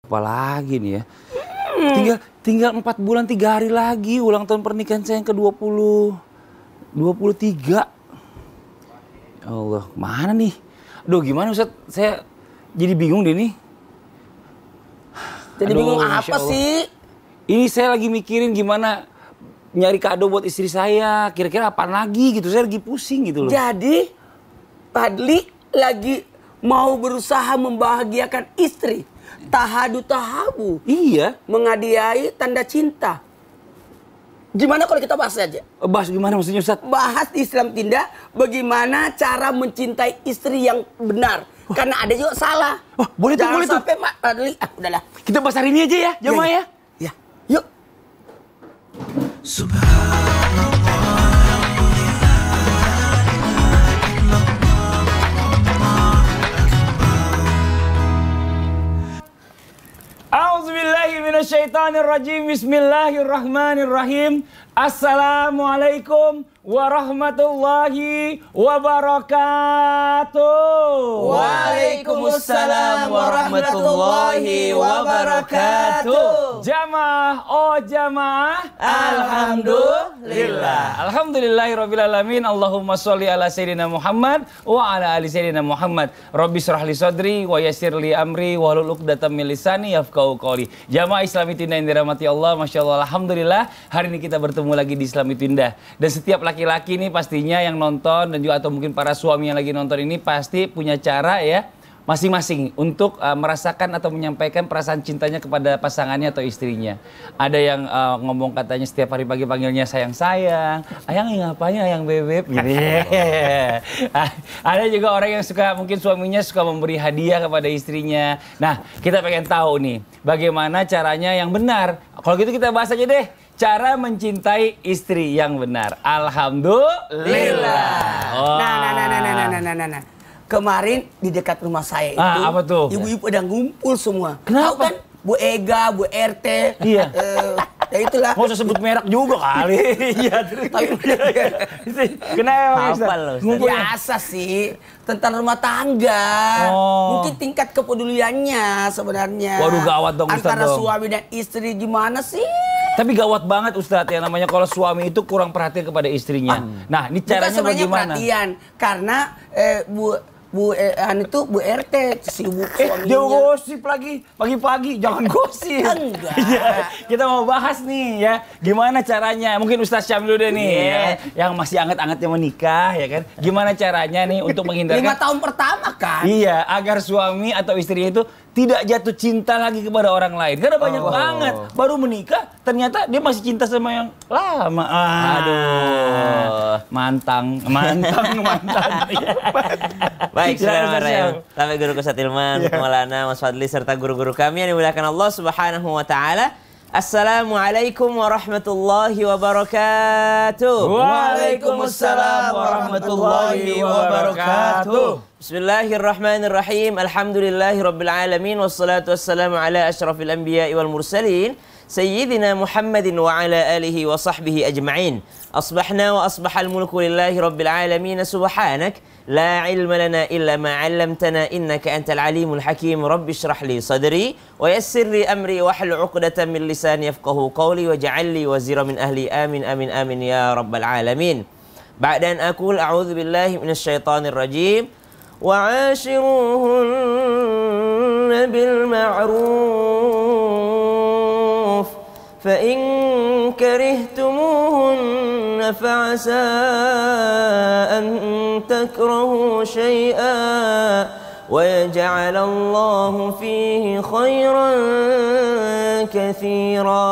Apalagi nih ya. Tinggal 4 bulan 3 hari lagi ulang tahun pernikahan saya yang ke-20. 23. Ya Allah, mana nih? Aduh, gimana Ustaz? Saya jadi bingung deh nih. Jadi bingung apa sih? Ini saya lagi mikirin gimana nyari kado buat istri saya. Kira-kira apaan lagi gitu. Saya lagi pusing gitu loh. Jadi Fadli lagi mau berusaha membahagiakan istri. Tahadu tahabu. Iya. Menghadiahi tanda cinta. Gimana kalau kita bahas aja? Bahas gimana maksudnya Ustaz? Bahas di Islam Tindak bagaimana cara mencintai istri yang benar. Karena ada juga salah. Oh, boleh tuh, Jangan boleh tuh. sampai Mak Fadli. Udahlah. Kita bahas hari ini aja ya, jamaah ya. Ya, yuk. A'udzubillahi minasyaitonirrajim. Bismillahirrahmanirrahim. Assalamualaikum warahmatullahi wabarakatuh. Waalaikumsalam warahmatullahi wabarakatuh. Jamaah, oh jamaah, Alhamdulillah. Alhamdulillahirabbil alamin. Allahumma sholli ala sayyidina Muhammad wa ala ali sayyidina Muhammad. Rabbi shrah li sadri wa yassir li amri wahlul 'uqdatam min lisani yafqahu qawli. Jamaah Islami Tindah yang dirahmati Allah, masyaallah, alhamdulillah. Hari ini kita bertemu lagi di Islami Tindah. Dan setiap laki-laki ini pastinya yang nonton dan juga atau mungkin para suami yang lagi nonton ini pasti punya cara ya masing-masing untuk merasakan atau menyampaikan perasaan cintanya kepada pasangannya atau istrinya. Ada yang ngomong katanya setiap hari pagi panggilnya sayang-sayang, ayang ngapain ayang bebek gitu. Ada juga orang yang suka, mungkin suaminya suka memberi hadiah kepada istrinya. Nah, kita pengen tahu nih bagaimana caranya yang benar. Kalau gitu kita bahas aja deh. Cara mencintai istri yang benar. Alhamdulillah. Oh. Nah. Kemarin di dekat rumah saya itu, apa tuh? ibu-ibu udah ngumpul semua. Kenapa? Tahu kan? Bu Ega, Bu RT. Iya. Ya itulah. Nggak usah sebut merek juga kali. Iya. Kenapa? Biasa sih. Tentang rumah tangga. Oh. Mungkin tingkat kepeduliannya sebenarnya. Waduh, gawat dong Ustaz. Antara dong. suami dan istri gimana sih? Tapi gawat banget Ustadz, yang namanya kalau suami itu kurang perhatian kepada istrinya. Nah, ini caranya Bukan bagaimana? perhatian, karena Bu RT si ibu suaminya. Dia gosip lagi pagi-pagi, jangan gosip. Enggak. Ya, kita mau bahas nih ya, gimana caranya? Mungkin Ustadz Syam dulu deh nih, ya, yang masih anget-angetnya menikah ya kan? Gimana caranya nih untuk menghindarkan 5 tahun pertama kan? Iya, agar suami atau istrinya itu tidak jatuh cinta lagi kepada orang lain. Karena banyak banget baru menikah ternyata dia masih cinta sama yang lama. Aduh. Mantang. Baik, bismillahirrahmanirrahim. Sampai guru Ustadz Ilman, Maulana, Mas Fadli, serta guru-guru kami yang dimuliakan Allah Subhanahu wa Ta'ala. Assalamualaikum warahmatullahi wabarakatuh. Waalaikumsalam warahmatullahi wabarakatuh. Bismillahirrahmanirrahim. Alhamdulillahirabbil alamin wassalatu wassalamu ala asyrafil anbiya'i wal mursalin sayyidina Muhammadin wa ala alihi wa sahbihi ajma'in. Asbahna wa asbahal mulku lillahi rabbil alamin. Subhanak la ilma lana illa ma 'allamtana innaka antal alimul hakim. Rabbi shrah li sadri wa yassir li amri wahlul 'uqdatam min lisani yafqahu qawli waj'al li wazira min ahli. Amin amin amin ya rabbal alamin. Ba'da an aqul a'udzu billahi minasyaitonir rajim. Wa'ashiruhunna bil ma'ruf fa in karihtumuhunna fa'asa an takrahu syai'an wa yaj'alallahu fihi khairan katsira.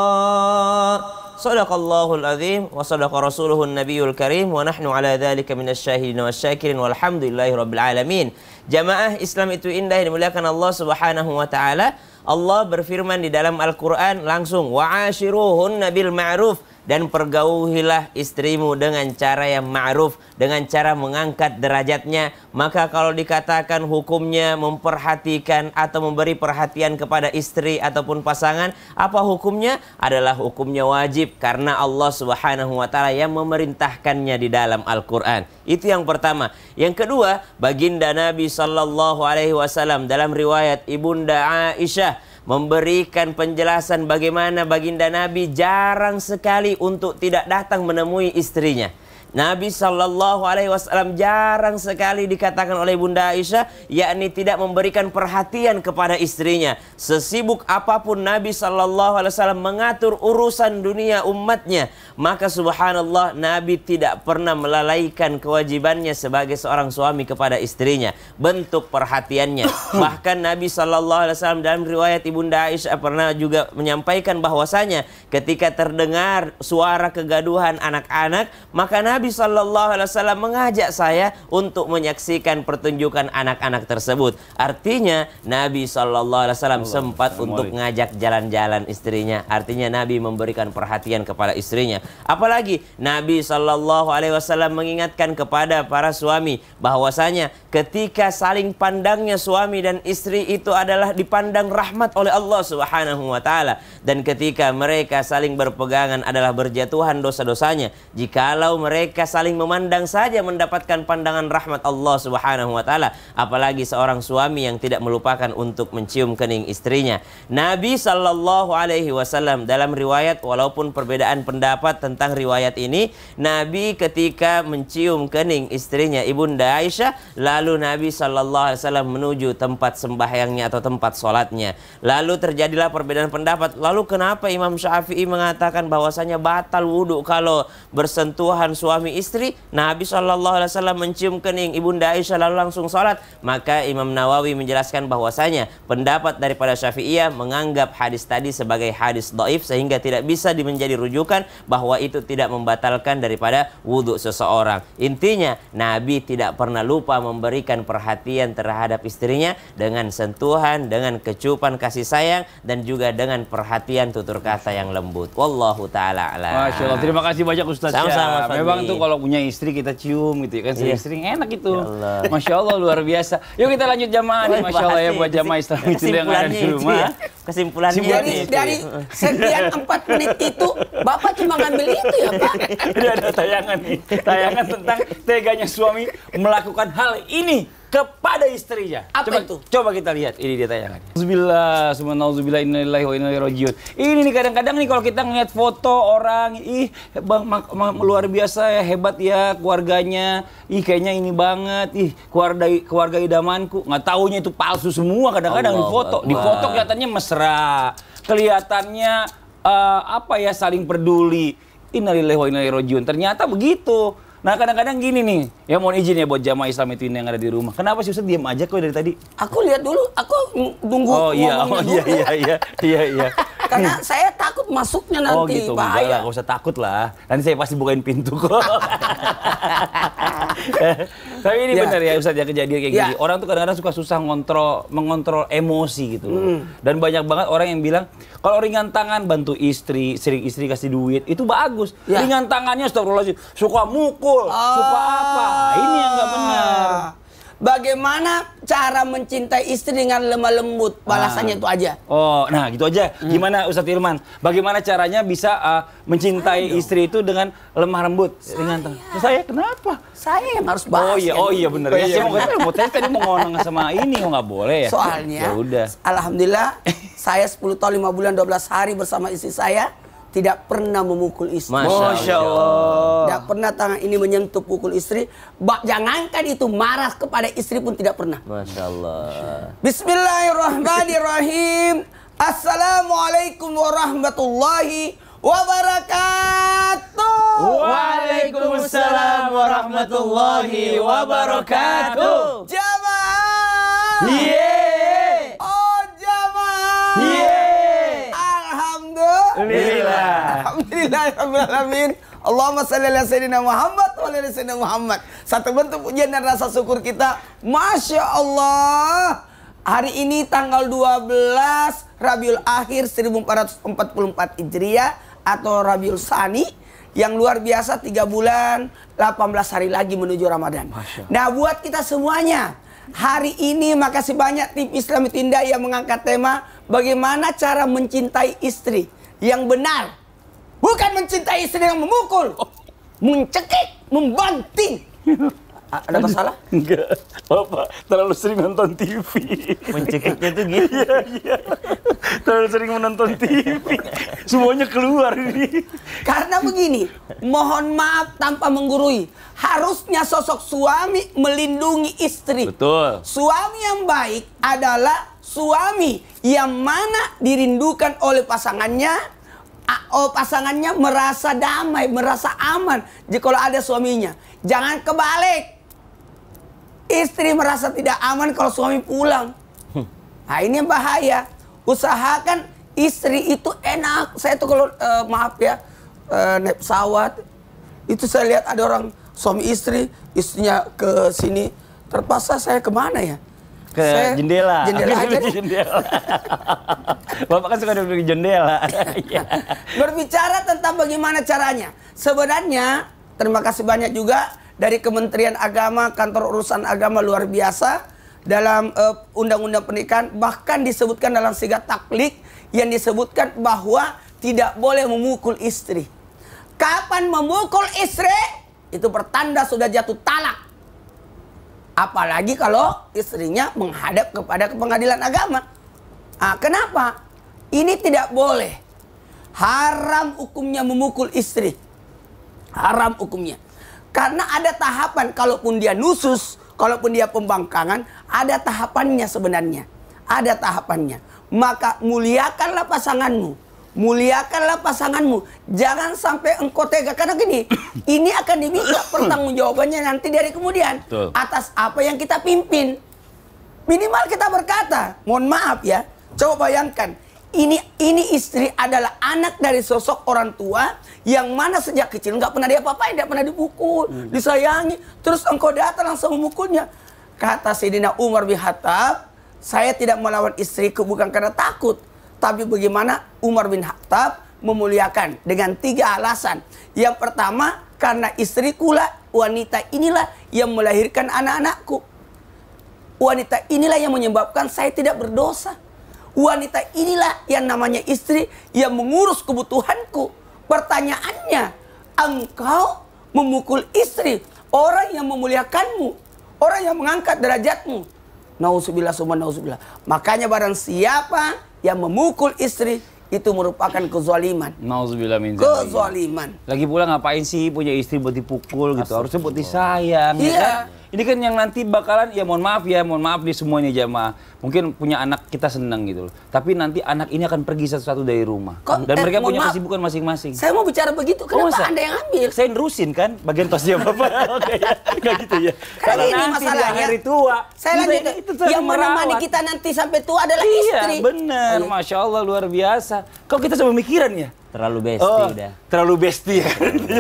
Sadaqallahul azim wa sadaqa rasuluhun nabiyul karim wa nahnu ala dzalika minasyahidin wasyakirin walhamdulillahi rabbil alamin. Jamaah Islam itu indah yang dimuliakan Allah Subhanahu wa Ta'ala. Allah berfirman di dalam Al-Qur'an langsung, wa'ashiruhunna bil ma'ruf, dan pergaulilah istrimu dengan cara yang ma'ruf, dengan cara mengangkat derajatnya. Maka kalau dikatakan hukumnya memperhatikan atau memberi perhatian kepada istri ataupun pasangan, apa hukumnya? Adalah hukumnya wajib, karena Allah Subhanahu wa Ta'ala yang memerintahkannya di dalam Al-Quran. Itu yang pertama. Yang kedua, baginda Nabi Sallallahu Alaihi Wasallam dalam riwayat Ibunda Aisyah memberikan penjelasan bagaimana baginda Nabi jarang sekali untuk tidak datang menemui istrinya. Nabi SAW jarang sekali dikatakan oleh Bunda Aisyah, yakni tidak memberikan perhatian kepada istrinya. Sesibuk apapun Nabi SAW mengatur urusan dunia umatnya, maka subhanallah Nabi tidak pernah melalaikan kewajibannya sebagai seorang suami kepada istrinya. Bentuk perhatiannya. Bahkan Nabi SAW dalam riwayat Ibunda Aisyah pernah juga menyampaikan bahwasanya ketika terdengar suara kegaduhan anak-anak, maka Nabi SAW mengajak saya untuk menyaksikan pertunjukan anak-anak tersebut. Artinya Nabi SAW sempat untuk ngajak jalan-jalan istrinya. Artinya Nabi memberikan perhatian kepada istrinya. Apalagi Nabi SAW mengingatkan kepada para suami bahwasanya ketika saling pandangnya suami dan istri itu adalah dipandang rahmat oleh Allah Subhanahu wa taala, dan ketika mereka saling berpegangan adalah berjatuhan dosa-dosanya. Jikalau mereka saling memandang saja mendapatkan pandangan rahmat Allah Subhanahu wa taala, apalagi seorang suami yang tidak melupakan untuk mencium kening istrinya. Nabi SAW dalam riwayat, walaupun perbedaan pendapat tentang riwayat ini, Nabi ketika mencium kening istrinya Ibunda Aisyah, lalu Nabi SAW menuju tempat sembahyangnya atau tempat sholatnya. Lalu terjadilah perbedaan pendapat. Lalu kenapa Imam Syafi'i mengatakan bahwasanya batal wudhu kalau bersentuhan suami istri? Nabi SAW mencium kening Ibunda Aisyah lalu langsung sholat. Maka Imam Nawawi menjelaskan bahwasanya pendapat daripada Syafi'iyah menganggap hadis tadi sebagai hadis dhaif, sehingga tidak bisa menjadi rujukan bahwa itu tidak membatalkan daripada wudhu seseorang. Intinya Nabi tidak pernah lupa memberikan perhatian terhadap istrinya dengan sentuhan, dengan kecupan kasih sayang, dan juga dengan perhatian tutur kata yang lembut. Wallahu ta'ala a'lam. Masya Allah, terima kasih banyak Ustaz. Sama-sama, Memang tuh kalau punya istri kita cium gitu ya kan, sering-sering enak itu. Ya Allah. Masya Allah, luar biasa. Yuk kita lanjut jamaah nih, Masya Allah ya, buat jamaah Islam itu yang ada di rumah. Kesimpulannya Dari sekian 4 menit itu Bapak cuma ngambil itu ya Pak? Ini ada tayangan nih, tayangan tentang teganya suami melakukan hal ini kepada istrinya. Apa itu? Coba kita lihat, ini dia tayangannya. Bismillah, subhanallah, innalillahi wa inna ilaihi rajiun. Ini nih kadang-kadang nih kalau kita ngeliat foto orang, ih bang, luar biasa ya, hebat ya keluarganya, ih kayaknya ini banget, ih keluarga idamanku. Nggak taunya itu palsu semua kadang-kadang di foto. Di foto kelihatannya mesra, kelihatannya apa ya, saling peduli. Innalillahi wa inna ilaihi rajiun. Ternyata begitu. Nah kadang-kadang gini nih, ya mohon izin ya buat jamaah Islam itu yang ada di rumah. Kenapa sih Ustaz diam aja kok dari tadi? Aku lihat dulu, aku tunggu. Oh iya, iya. Karena saya takut masuknya nanti. Oh gitu, enggak lah, gak usah takut lah. Nanti saya pasti bukain pintu kok. Tapi ini benar ya Ustaz ya, kejadian kayak gini. Orang tuh kadang-kadang suka susah mengontrol emosi gitu loh. Dan banyak banget orang yang bilang, kalau ringan tangan bantu istri, sering istri kasih duit, itu bagus. Ringan tangannya astagfirullahaladzim, suka mukul, suka apa. Ini yang nggak benar. Bagaimana cara mencintai istri dengan lemah lembut? Balasannya itu aja. Oh, nah gitu aja. Gimana Ustadz Hilman? Bagaimana caranya bisa mencintai istri itu dengan lemah lembut? Ringan tangan. Saya kenapa? Saya yang harus bahas. Oh iya benar. Ya, saya mau tadi mau ngomong sama ini, nggak boleh ya. Soalnya, ya udah. Alhamdulillah, saya 10 tahun 5 bulan 12 hari bersama istri saya. Tidak pernah memukul istri. Masya Allah. Tidak pernah tangan ini menyentuh pukul istri. Jangankan itu, marah kepada istri pun tidak pernah. Masya Allah. Bismillahirrahmanirrahim. Assalamualaikum warahmatullahi wabarakatuh. Waalaikumsalam warahmatullahi wabarakatuh. Jamaah. Yeay. Oh jamaah. Yeay. Alhamdulillahirrahmanirrahim. Allahumma salli ala sayyidina Muhammad wa ala sayyidina Muhammad. Satu bentuk pujian dan rasa syukur kita. Masya Allah. Hari ini tanggal 12 Rabiul Akhir 1444 Hijriah atau Rabiul Tsani, yang luar biasa, 3 bulan 18 hari lagi menuju Ramadan. Nah buat kita semuanya, hari ini makasih banyak tim Islam itu Indah yang mengangkat tema bagaimana cara mencintai istri yang benar. Bukan mencintai istri yang memukul, mencekik, membanting. Ada masalah? Enggak. Bapak terlalu sering nonton TV. Mencekiknya tuh gitu. Iya. Terlalu sering menonton TV. Semuanya keluar ini. Karena begini, mohon maaf tanpa menggurui. Harusnya sosok suami melindungi istri. Betul. Suami yang baik adalah suami yang mana dirindukan oleh pasangannya. Pasangannya merasa damai, merasa aman jika ada suaminya. Jangan kebalik. Istri merasa tidak aman kalau suami pulang. Nah ini yang bahaya. Usahakan istri itu enak. Saya tuh kalau maaf ya naik pesawat itu saya lihat ada orang suami istri, istrinya ke sini, terpaksa saya kemana ya? Ke jendela. Jendela aja deh. Jendela. Bapak kan suka duduk di jendela. Berbicara tentang bagaimana caranya. Sebenarnya terima kasih banyak juga dari Kementerian Agama, Kantor Urusan Agama luar biasa dalam Undang-Undang Pernikahan, bahkan disebutkan dalam sigat taklik yang disebutkan bahwa tidak boleh memukul istri. Kapan memukul istri itu pertanda sudah jatuh talak. Apalagi kalau istrinya menghadap kepada pengadilan agama. Kenapa? Ini tidak boleh. Haram hukumnya memukul istri. Haram hukumnya. Karena ada tahapan, kalaupun dia nusus, kalaupun dia pembangkangan, ada tahapannya sebenarnya. Ada tahapannya. Maka muliakanlah pasanganmu. Muliakanlah pasanganmu. Jangan sampai engkau tega. Karena gini, ini akan diminta pertanggungjawabannya nanti dari kemudian. Betul. Atas apa yang kita pimpin. Minimal kita berkata, mohon maaf ya. Coba bayangkan. Ini istri adalah anak dari sosok orang tua yang mana sejak kecil nggak pernah dia apa-apain, nggak pernah dipukul, disayangi. Terus engkau datang langsung memukulnya. Kata Sayyidina Umar bin Khattab, saya tidak melawan istriku bukan karena takut. Tapi bagaimana Umar bin Khattab memuliakan dengan 3 alasan. Yang pertama, karena istriku lah, wanita inilah yang melahirkan anak-anakku. Wanita inilah yang menyebabkan saya tidak berdosa. Wanita inilah yang namanya istri yang mengurus kebutuhanku. Pertanyaannya, engkau memukul istri, orang yang memuliakanmu, orang yang mengangkat derajatmu. Nauzubillah summa nauzubillah. Makanya barang siapa yang memukul istri itu merupakan kezaliman. Nauzubillah min dzalik. Kezaliman. Lagi pula ngapain sih punya istri buat dipukul gitu? Harusnya buat disayang. Iya. Ya kan? Ini kan yang nanti bakalan, ya mohon maaf nih semuanya jamaah. Mungkin punya anak kita senang gitu loh. Tapi nanti anak ini akan pergi satu-satu dari rumah. Dan mereka punya kesibukan masing-masing. Saya mau bicara begitu, kenapa Anda yang ambil? Saya nerusin kan bagian tosnya Bapak. Oke ya, nggak gitu ya. Karena ini nanti di masalahnya. hari tua, Saya lanjut. Yang menemani kita nanti sampai tua adalah istri. Iya, benar. Masya Allah, luar biasa. Kok kita coba mikiran ya? Terlalu besti udah. Terlalu besti ya.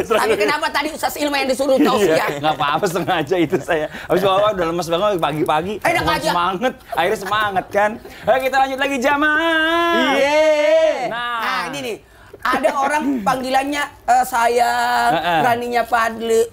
Tapi kenapa tadi Ustaz Ilma yang disuruh tausiah? Nggak apa-apa, sengaja itu saya. Habis bawa udah lemes banget pagi-pagi. Semangat, akhirnya semangat kan. Ayo kita lanjut lagi jamaah. Iya. Nah, Ini nih. Ada orang panggilannya sayang, raninya Fadli.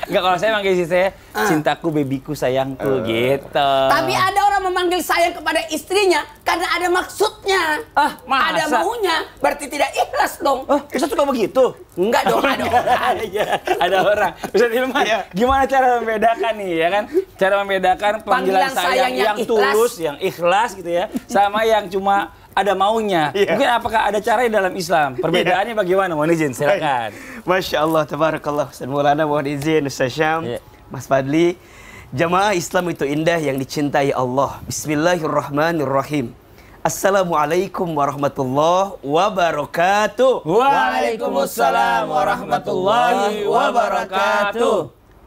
Enggak, kalau saya manggil istri saya, cintaku, bebiku, sayangku, gitu. Tapi ada orang memanggil sayang kepada istrinya karena ada maksudnya. Masa? Ada maunya, berarti tidak ikhlas dong. Ustaz suka begitu? Enggak dong, ada orang. Iya, ada orang. Ustaz Hilman, gimana cara membedakan nih, ya kan? Cara membedakan panggilan sayang yang tulus, yang ikhlas gitu ya, sama yang cuma ada maunya. Mungkin apakah ada cara dalam Islam? Perbedaannya bagaimana? Mohon izin, silakan. Masya Allah, tabarakallah. Ustaz Maulana, mohon izin, Ustaz Syam, Mas Fadli. Jamaah Islam itu indah yang dicintai Allah. Bismillahirrahmanirrahim. Assalamualaikum warahmatullahi wabarakatuh. Waalaikumsalam warahmatullahi wabarakatuh.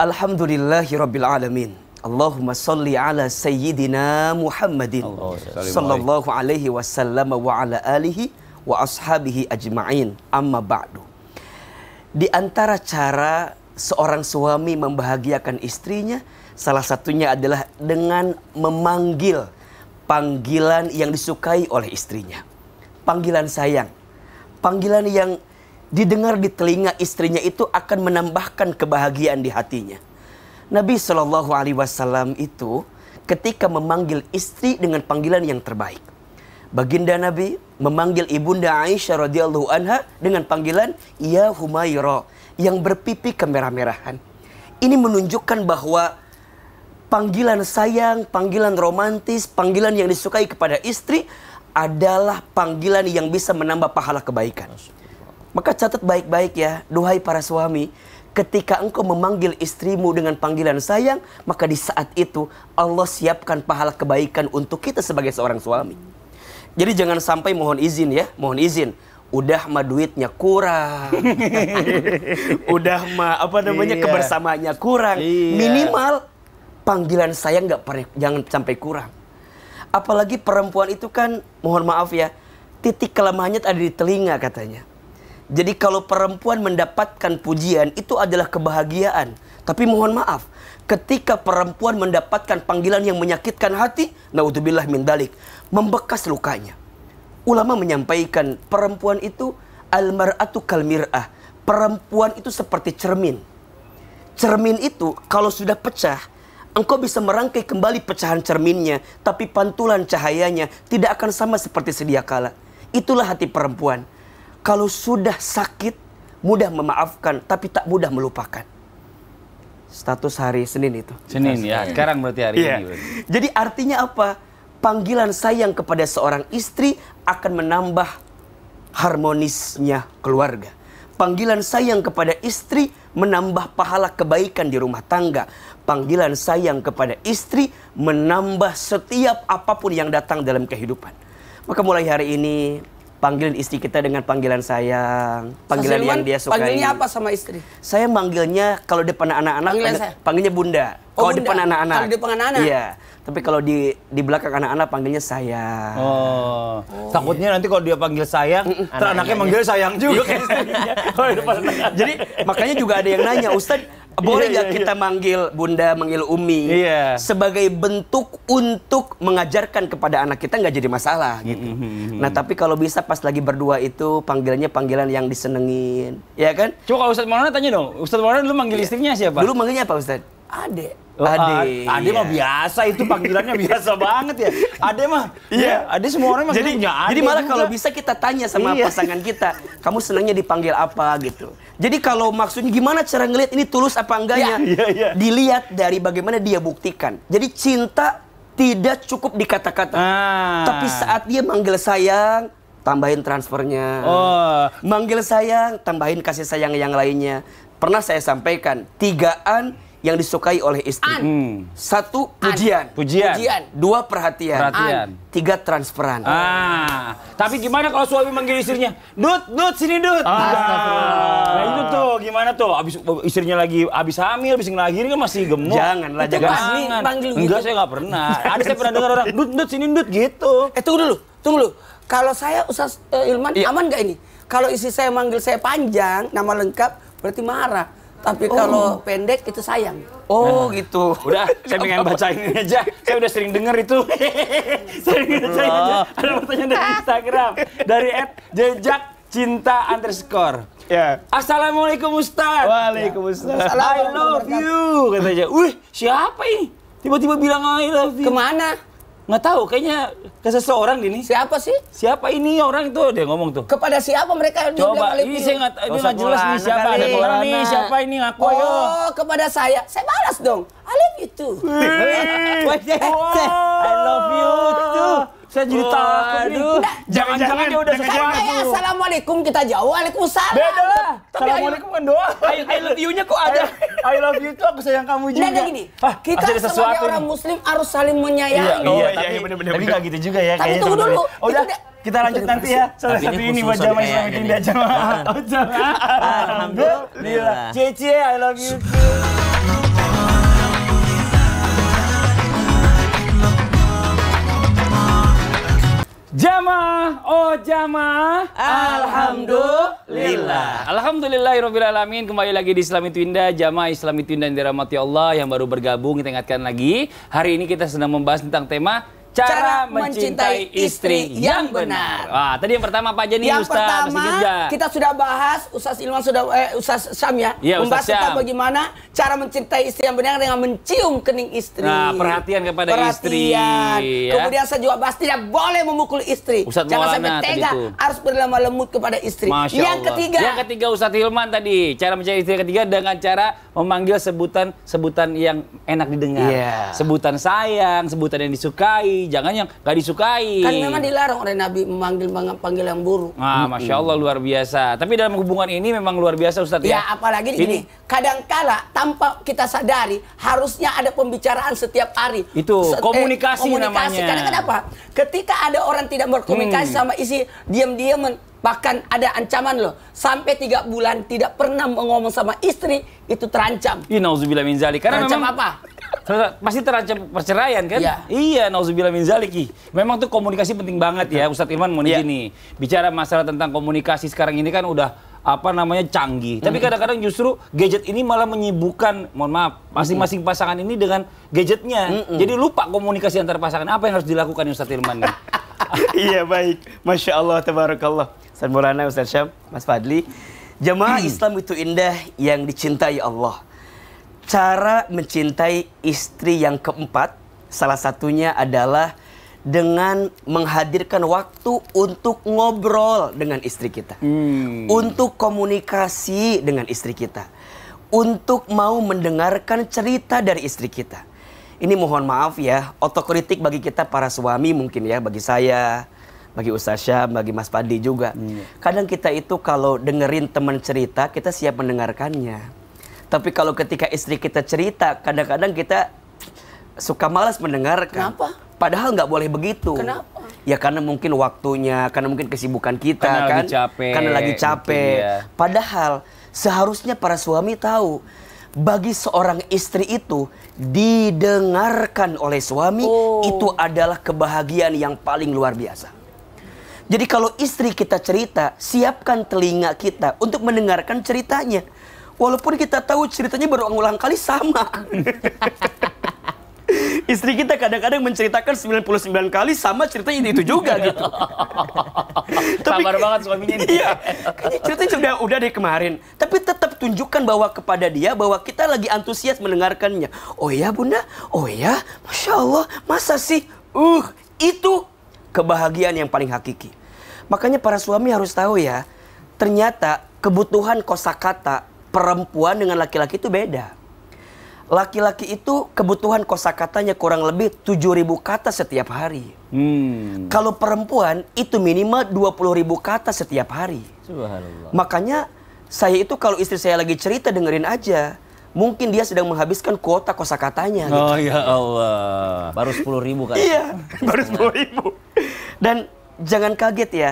Alhamdulillahirabbil alamin. Allahumma salli ala sayyidina Muhammadin sallallahu alaihi wasallam wa ala alihi wa ashabihi ajma'in. Amma ba'du. Di antara cara seorang suami membahagiakan istrinya, salah satunya adalah dengan memanggil panggilan yang disukai oleh istrinya. Panggilan sayang. Panggilan yang didengar di telinga istrinya itu akan menambahkan kebahagiaan di hatinya. Nabi SAW itu ketika memanggil istri dengan panggilan yang terbaik. Baginda Nabi memanggil ibunda Aisyah radhiyallahu anha dengan panggilan Ya Humaira, yang berpipi kemerah-merahan. Ini menunjukkan bahwa panggilan sayang, panggilan romantis, panggilan yang disukai kepada istri adalah panggilan yang bisa menambah pahala kebaikan. Maka catat baik-baik ya, duhai para suami, ketika engkau memanggil istrimu dengan panggilan sayang, maka di saat itu Allah siapkan pahala kebaikan untuk kita sebagai seorang suami. Jadi jangan sampai mohon izin ya, mohon izin. Udah mah duitnya kurang. Udah mah kebersamaannya kurang. Minimal panggilan sayang jangan sampai kurang. Apalagi perempuan itu kan, mohon maaf ya, titik kelemahannya ada di telinga katanya. Jadi kalau perempuan mendapatkan pujian itu adalah kebahagiaan. Tapi mohon maaf, ketika perempuan mendapatkan panggilan yang menyakitkan hati, naudzubillah min dalik, membekas lukanya. Ulama menyampaikan perempuan itu al-mar'atu kal mir'ah. Perempuan itu seperti cermin. Cermin itu kalau sudah pecah, engkau bisa merangkai kembali pecahan cerminnya, tapi pantulan cahayanya tidak akan sama seperti sedia kala. Itulah hati perempuan. Kalau sudah sakit, mudah memaafkan, tapi tak mudah melupakan. Status hari Senin itu. Senin ya, sekarang berarti hari ini. Jadi artinya apa? Panggilan sayang kepada seorang istri akan menambah harmonisnya keluarga. Panggilan sayang kepada istri menambah pahala kebaikan di rumah tangga. Panggilan sayang kepada istri menambah setiap apapun yang datang dalam kehidupan. Maka mulai hari ini, panggilin istri kita dengan panggilan sayang, panggilan yang dia sukai. Panggilnya apa sama istri? Saya manggilnya kalau depan anak-anak, panggilnya bunda. Kalau depan anak-anak. Kalau depan anak-anak. Iya. Tapi kalau di belakang anak-anak panggilnya sayang. Oh. Takutnya nanti kalau dia panggil sayang, anaknya manggil sayang juga ke istrinya. Jadi makanya juga ada yang nanya, Ustaz, boleh nggak kita manggil bunda, manggil umi? Sebagai bentuk untuk mengajarkan kepada anak kita, nggak jadi masalah gitu. Nah tapi kalau bisa pas lagi berdua itu panggilannya panggilan yang disenengin, ya kan? Coba kalau Ustaz Maulana tanya dong, Ustaz Maulana dulu manggil istrinya siapa? Dulu manggilnya apa Ustaz? Ade. Ade mah biasa, itu panggilannya biasa banget ya. Ade mah, Ade semua orang manggilnya Ade. Jadi malah kalau bisa kita tanya sama pasangan kita, kamu senangnya dipanggil apa gitu. Jadi kalau maksudnya gimana cara ngelihat ini tulus apa enggaknya, dilihat dari bagaimana dia buktikan. Jadi cinta tidak cukup di kata-kata, tapi saat dia manggil sayang, tambahin transfernya. Manggil sayang, tambahin kasih sayang yang lainnya. Pernah saya sampaikan, 3 yang disukai oleh istri. 1, pujian. 2, perhatian. 3, transferan. Tapi gimana kalau suami manggil istrinya, Dut, sini Dut. Nah itu tuh, gimana tuh? Abis istrinya lagi habis hamil, habis ngelahirin kan masih gemuk. Janganlah, jangan. Enggak, saya nggak pernah. Saya pernah dengar orang, Dut, sini Dut, gitu. Tunggu dulu. Kalau saya Ustaz Ilman, aman nggak ini? Kalau istri saya manggil saya panjang, nama lengkap, berarti marah. Tapi kalau pendek itu sayang. Gitu. Udah, saya pengen bacain ini aja. Saya udah sering denger itu. Sering bacain aja. Ada pertanyaan dari Instagram. Dari @jejakcinta_. Assalamualaikum Ustaz. Waalaikumsalam. I love you. Katanya. Wih, siapa ini? Tiba-tiba bilang I love you. Kemana? Nggak tahu, kayaknya ke seseorang gini. Siapa sih? Siapa ini orang itu? Dia ngomong tuh. Kepada siapa mereka? Coba, ini saya nggak jelas nih siapa. Ada orang nih, siapa ini ngaku ayo. Kepada saya balas dong. I love you too. I love you too. Saya jadi takut nih. Jangan-jangan dia udah sesuatu. Kayak assalamualaikum kita jauh, waalaikumsalam. Beda lah. Assalamualaikum kan doa. I love you-nya kok ada. I love you tuh aku sayang kamu juga. Nah, gini. Kita sebagai orang muslim harus saling menyayangi. Iya, benar-benar. Tapi nggak gitu juga ya. Tapi tunggu dulu. Udah, kita lanjut nanti ya. Salah satu ini buat jamaah Islami Tindak Jamaah. Alhamdulillah. Cece, I love you too. Jamaah, alhamdulillah. Alhamdulillahirrabbilalamin. Kembali lagi di Islam Itu Indah, jamaah Islam Itu Indah yang dirahmati Allah yang baru bergabung, kita ingatkan lagi. Hari ini kita sedang membahas tentang tema Cara mencintai istri yang benar. Wah, tadi yang pertama apa aja nih Yang Ustaz? pertama, kita sudah bahas, Ustaz Ilman sudah, Ustaz Syam ya, Iya, membahas Ustaz tentang Syam. bagaimana cara mencintai istri yang benar dengan mencium kening istri. Nah, perhatian kepada istri, ya. Kemudian saya juga bahas tidak boleh memukul istri. Ustaz Jangan Maulana sampai tadi tega, tuh. harus berlemah lembut kepada istri. Masya Yang Allah. ketiga, Yang ketiga Ustaz Hilman tadi, cara mencari istri yang ketiga dengan cara memanggil sebutan yang enak didengar. Iya. Sebutan sayang, sebutan yang disukai, jangan yang gak disukai. kan memang dilarang oleh Nabi memanggil yang buruk. Ah, Masya Allah, luar biasa. Tapi dalam hubungan ini memang luar biasa Ustaz ya. Ya, apalagi gini, kadangkala tanpa kita sadari harusnya ada pembicaraan setiap hari. Itu, komunikasi namanya. Karena kenapa? Ketika ada orang tidak berkomunikasi sama istri, diam-diam, bahkan ada ancaman loh, sampai 3 bulan tidak pernah ngomong sama istri, itu terancam. Nauzubillah min zalik. Karena Terancam memang apa? pasti terancam perceraian kan? Iya. Iya, nauzubillah min zalik. Memang tuh komunikasi penting banget ya, Ustadz Ilman mau Iya. nih. Bicara masalah tentang komunikasi sekarang ini kan udah canggih. Tapi kadang-kadang justru gadget ini malah menyibukkan, mohon maaf, masing-masing pasangan ini dengan gadgetnya. Jadi lupa komunikasi antar pasangan. Apa yang harus dilakukan Ustadz Ilman nih? Iya baik, Masya Allah, Tabarakallah. Ustaz Maulana, Ustaz Syam, Mas Fadli. Jemaah Islam itu indah yang dicintai Allah. Cara mencintai istri yang keempat, salah satunya adalah dengan menghadirkan waktu untuk ngobrol dengan istri kita. Untuk komunikasi dengan istri kita. Untuk mau mendengarkan cerita dari istri kita. Ini mohon maaf ya, otokritik bagi kita para suami mungkin ya, bagi saya, bagi Ustaz Syam, bagi Mas Fadli juga. Kadang kita itu kalau dengerin teman cerita, kita siap mendengarkannya. Tapi kalau ketika istri kita cerita, kadang-kadang kita suka malas mendengarkan. Kenapa? Padahal nggak boleh begitu. Kenapa? Ya karena mungkin waktunya, karena mungkin kesibukan kita Karena kan. lagi capek, Karena lagi capek. mungkin, ya. Padahal seharusnya para suami tahu, bagi seorang istri itu didengarkan oleh suami, itu adalah kebahagiaan yang paling luar biasa. Jadi kalau istri kita cerita, siapkan telinga kita untuk mendengarkan ceritanya. Walaupun kita tahu ceritanya berulang-ulang kali sama. Istri kita kadang-kadang menceritakan 99 kali sama ceritanya itu juga gitu. Sabar banget suaminya nih. Iya, kayaknya ceritanya udah dari kemarin. Tapi tetap tunjukkan bahwa kepada dia bahwa kita lagi antusias mendengarkannya. Oh iya bunda, oh iya, Masya Allah, masa sih? Itu kebahagiaan yang paling hakiki. Makanya para suami harus tahu ya, ternyata kebutuhan kosakata perempuan dengan laki-laki itu beda. Laki-laki itu kebutuhan kosakatanya kurang lebih 7.000 kata setiap hari. Kalau perempuan itu minimal 20.000 kata setiap hari. Subhanallah. Makanya saya itu kalau istri saya lagi cerita dengerin aja. Mungkin dia sedang menghabiskan kuota kosakatanya. Gitu. Oh ya Allah. Baru 10.000 kan? Iya, baru 10.000. Dan jangan kaget ya,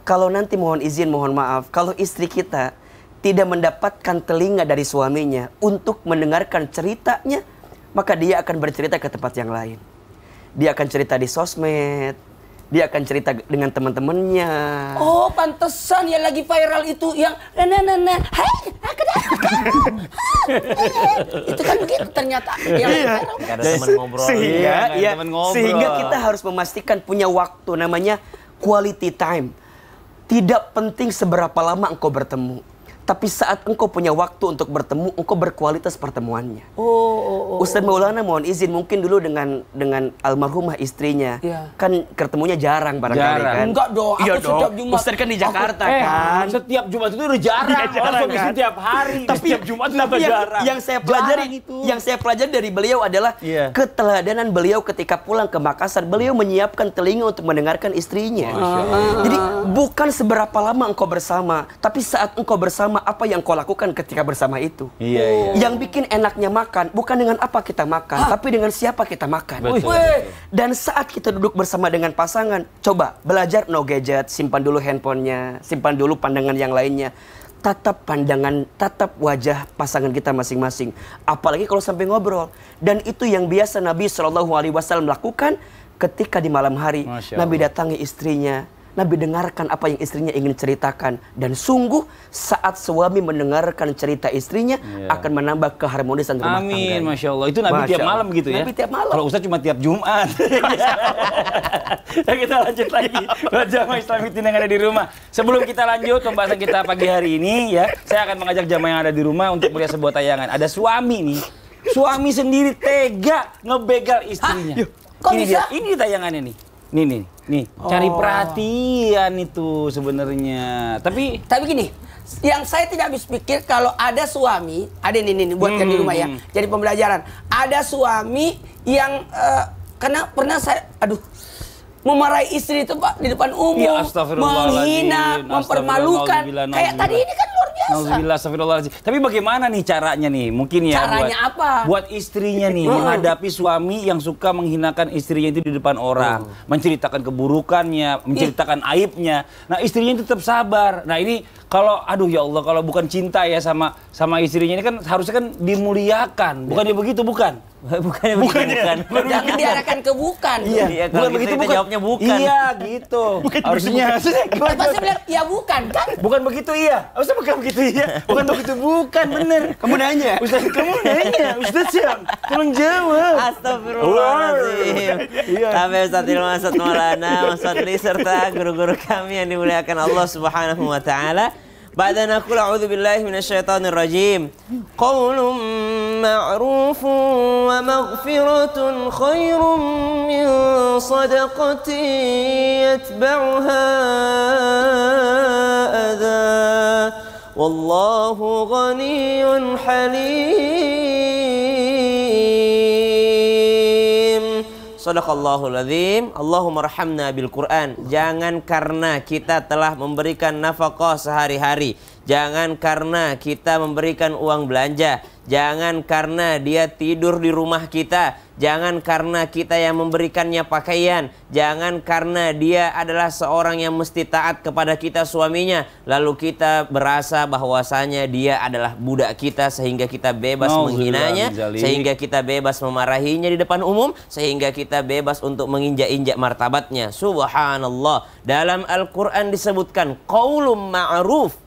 kalau nanti mohon izin, mohon maaf, kalau istri kita tidak mendapatkan telinga dari suaminya untuk mendengarkan ceritanya, maka dia akan bercerita ke tempat yang lain. Dia akan cerita di sosmed, dia akan cerita dengan teman-temannya. Oh, pantesan ya lagi viral itu yang itu kan begitu ternyata. Iya. Gak ada teman ngobrol. Iya, nggak ada teman ngobrol. Sehingga kita harus memastikan punya waktu namanya quality time. Tidak penting seberapa lama engkau bertemu, tapi saat engkau punya waktu untuk bertemu, engkau berkualitas pertemuannya. Ustaz Maulana mohon izin, mungkin dulu dengan almarhumah istrinya, Iya. kan ketemunya jarang barangkali Jarang. kan? Enggak dong, Iya aku setiap dong. Jumat. Ustaz kan di Jakarta kan? Setiap Jumat itu udah jarang. Iya, jarang, Orang kan? setiap hari. Tapi setiap Jumat itu udah jarang. yang saya pelajari Jarang itu. yang saya pelajari dari beliau adalah Iya. keteladanan beliau ketika pulang ke Makassar. Beliau menyiapkan telinga untuk mendengarkan istrinya. Jadi bukan seberapa lama engkau bersama, tapi saat engkau bersama apa yang engkau lakukan ketika bersama itu. Iya. Yang bikin enaknya makan bukan dengan apa kita makan, tapi dengan siapa kita makan. Betul. Dan saat kita duduk bersama dengan pasangan, coba belajar no gadget, simpan dulu handphonenya, simpan dulu pandangan yang lainnya. Tatap pandangan, tatap wajah pasangan kita masing-masing. Apalagi kalau sampai ngobrol. Dan itu yang biasa Nabi SAW lakukan ketika di malam hari. Masya Nabi Allah. datangi istrinya, Nabi dengarkan apa yang istrinya ingin ceritakan. Dan sungguh saat suami mendengarkan cerita istrinya akan menambah keharmonisan rumah tangga. Amin, Masya Allah. Itu Nabi tiap malam gitu ya? Nabi tiap malam. Kalau Ustaz cuma tiap Jumat. Nah, kita lanjut lagi buat jamaah Islamitin yang ada di rumah. Sebelum kita lanjut pembahasan kita pagi hari ini ya, saya akan mengajak jamaah yang ada di rumah untuk melihat sebuah tayangan. Ada suami nih, suami sendiri tega ngebegal istrinya. Kok Ini bisa? dia, ini tayangannya nih. Nih, cari perhatian itu sebenarnya. Tapi gini, yang saya tidak habis pikir kalau ada suami, ada nih buat yang di rumah ya. Jadi pembelajaran. Ada suami yang karena pernah saya, memarahi istri itu Pak di depan umum, ya, astagfirullahaladzim, menghina, mempermalukan. Kayak tadi ini kan luar biasa. Nauzubillah, astagfirullahaladzim. Tapi bagaimana nih caranya nih? Mungkin ya Caranya apa? Buat istrinya nih menghadapi suami yang suka menghinakan istrinya itu di depan orang, menceritakan keburukannya, menceritakan aibnya. Nah, istrinya itu tetap sabar. Nah, ini kalau ya Allah, kalau bukan cinta ya sama istrinya ini kan harusnya kan dimuliakan. Bukannya begitu, bukan? Bukan. Jangan diarahkan ke bukan. Iya, bukan gitu begitu, kita bukan. jawabnya bukan. Iya, gitu. Harusnya. Pasti bilang ya bukan kan? Bukan begitu, iya. Ustaz bukan begitu, iya. Bukan begitu, bukan, bener. Kamu nanya. Ustaz, kamu nanya. Ustaz siap. Tolong jawab. Astagfirullahaladzim. Kami Ustaz Ilman, Ustaz Maulana, Ustaz Li, serta guru-guru kami yang dimuliakan Allah Subhanahu wa Ta'ala. Ba'da naqul a'udzu billahi minasyaitonir rajim. Qaulun ma'rufun wa maghfiratun khairum min shadaqatin yatba'uha adha. Wallahu ghaniyyun halim. Sadaqallahul azim. Allahumma rahamna bil Quran. Jangan karena kita telah memberikan nafkah sehari-hari, jangan karena kita memberikan uang belanja, jangan karena dia tidur di rumah kita, jangan karena kita yang memberikannya pakaian, jangan karena dia adalah seorang yang mesti taat kepada kita suaminya, lalu kita berasa bahwasanya dia adalah budak kita sehingga kita bebas menghinanya, sehingga kita bebas memarahinya di depan umum, sehingga kita bebas untuk menginjak-injak martabatnya. Subhanallah. Dalam Al-Quran disebutkan qaulun ma'ruf,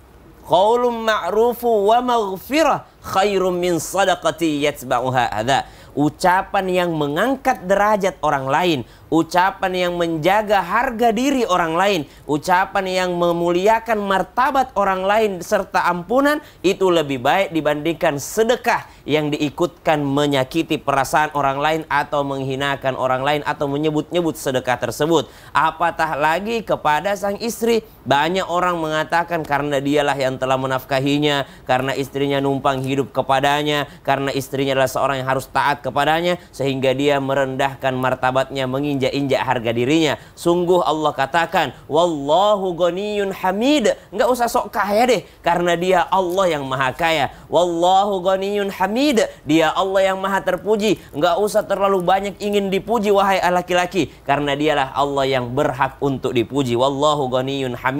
qaulun ma'rufu wa maghfirah khairum min sadaqati yatba'uha adha. Ucapan yang mengangkat derajat orang lain, ucapan yang menjaga harga diri orang lain, ucapan yang memuliakan martabat orang lain serta ampunan itu lebih baik dibandingkan sedekah yang diikutkan menyakiti perasaan orang lain atau menghinakan orang lain atau menyebut-nyebut sedekah tersebut. Apatah lagi kepada sang istri. Banyak orang mengatakan karena dialah yang telah menafkahinya, karena istrinya numpang hidup kepadanya, karena istrinya adalah seorang yang harus taat kepadanya, sehingga dia merendahkan martabatnya, menginjak-injak harga dirinya. Sungguh Allah katakan, wallahu ghaniyun hamid. Enggak usah sok kaya deh, karena dia Allah yang maha kaya. Wallahu ghaniyun hamid. Dia Allah yang maha terpuji. Enggak usah terlalu banyak ingin dipuji wahai laki-laki, karena dialah Allah yang berhak untuk dipuji. Wallahu ghaniyun hamid.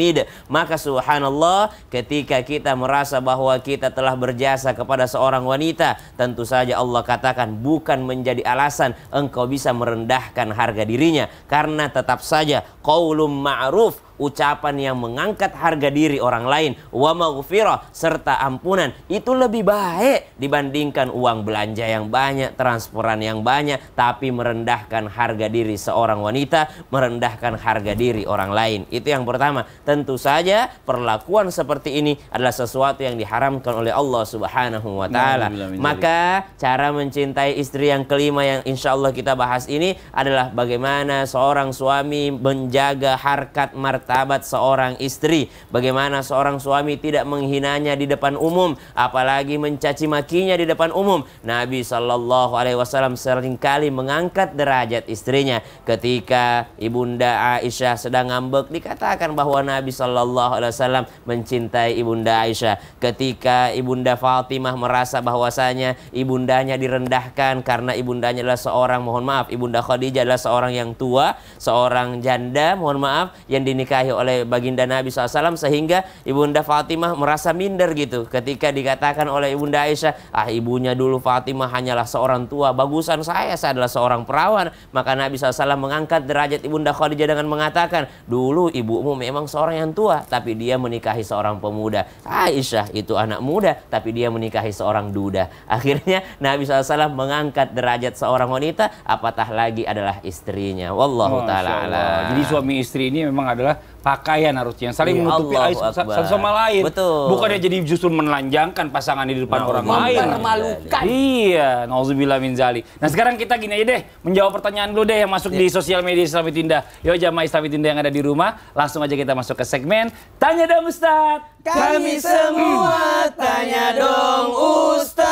Maka subhanallah, ketika kita merasa bahwa kita telah berjasa kepada seorang wanita, tentu saja Allah katakan bukan menjadi alasan engkau bisa merendahkan harga dirinya, karena tetap saja qaulun ma'ruf, ucapan yang mengangkat harga diri orang lain, wa maghfirah, serta ampunan, itu lebih baik dibandingkan uang belanja yang banyak, transferan yang banyak, tapi merendahkan harga diri seorang wanita, merendahkan harga diri orang lain. Itu yang pertama. Tentu saja perlakuan seperti ini adalah sesuatu yang diharamkan oleh Allah Subhanahu wa Ta'ala. Maka cara mencintai istri yang kelima yang insya Allah kita bahas ini adalah bagaimana seorang suami menjaga harkat martabat seorang istri, bagaimana seorang suami tidak menghinanya di depan umum, apalagi mencaci makinya di depan umum. Nabi SAW seringkali mengangkat derajat istrinya. Ketika Ibunda Aisyah sedang ngambek, dikatakan bahwa Nabi SAW mencintai Ibunda Aisyah. Ketika Ibunda Fatimah merasa bahwasanya ibundanya direndahkan karena ibundanya adalah seorang, mohon maaf, Ibunda Khadijah adalah seorang yang tua, seorang janda, mohon maaf, yang dinikah dinikahi oleh baginda Nabi SAW, sehingga Ibunda Fatimah merasa minder gitu ketika dikatakan oleh Ibunda Aisyah, ibunya dulu Fatimah hanyalah seorang tua, bagusan saya adalah seorang perawan. Maka Nabi SAW mengangkat derajat Ibunda Khadijah dengan mengatakan, dulu ibumu memang seorang yang tua, tapi dia menikahi seorang pemuda. Aisyah itu anak muda, tapi dia menikahi seorang duda. Akhirnya Nabi SAW mengangkat derajat seorang wanita, apatah lagi adalah istrinya. Wallahu ta'ala alam. Jadi suami istri ini memang adalah pakaian harusnya saling menutupi aib satu sama lain. Betul. Bukannya jadi justru menelanjangkan pasangan di depan orang lain. Mempermalukan. Iya, nauzubillah min zalik. Nah, sekarang kita gini aja deh, menjawab pertanyaan dulu deh yang masuk di sosial media Islami Tinda. Yo jamaah Islami Tinda yang ada di rumah, langsung aja kita masuk ke segmen Tanya Dong Ustaz. Kami semua tanya dong Ustaz.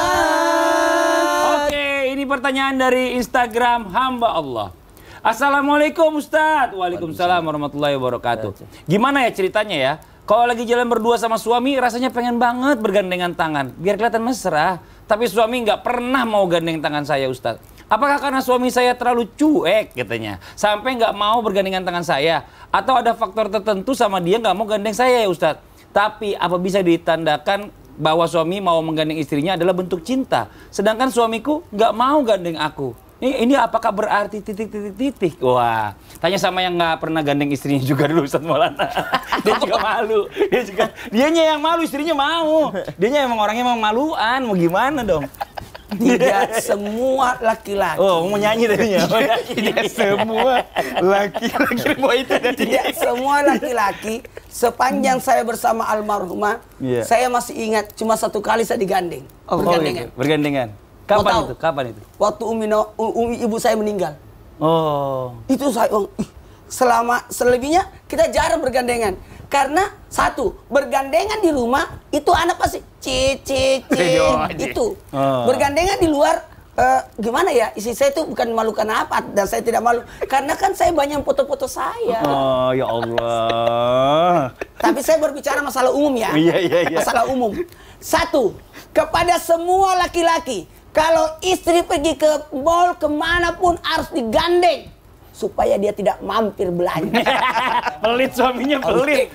Oke, ini pertanyaan dari Instagram hamba Allah. Assalamualaikum Ustadz. Waalaikumsalam warahmatullahi wabarakatuh. Gimana ya ceritanya ya? Kalau lagi jalan berdua sama suami, rasanya pengen banget bergandengan tangan. Biar kelihatan mesra. Tapi suami nggak pernah mau gandeng tangan saya Ustadz. Apakah karena suami saya terlalu cuek katanya? Sampai nggak mau bergandengan tangan saya? Atau ada faktor tertentu sama dia nggak mau gandeng saya ya Ustadz? Tapi apa bisa ditandakan bahwa suami mau menggandeng istrinya adalah bentuk cinta? Sedangkan suamiku nggak mau gandeng aku. Ini apakah berarti titik? Wah, tanya sama yang nggak pernah gandeng istrinya juga dulu Ustaz Maulana. Dia juga malu. Dianya yang malu, istrinya mau. Dianya emang orangnya emang maluan. Mau gimana dong? Tidak semua laki-laki. Oh, mau nyanyi tadinya. Tidak semua laki-laki mau itu tadi. Tidak semua laki-laki. Sepanjang saya bersama almarhumah, saya masih ingat cuma satu kali saya digandeng. Bergandengan. Bergandengan. Kapan itu? Kapan itu? Waktu ibu saya meninggal. Oh. Itu saya selebihnya kita jarang bergandengan. Karena satu, bergandengan di rumah itu anak pasti cicik itu. Bergandengan di luar gimana ya? Istri saya itu bukan malukan apa dan saya tidak malu karena kan saya banyak foto-foto saya. Oh, ya Allah. Tapi saya berbicara masalah umum ya. Iya. Masalah umum. Satu, kepada semua laki-laki, kalau istri pergi ke mall kemanapun harus digandeng supaya dia tidak mampir belanja. Pelit suaminya pelit.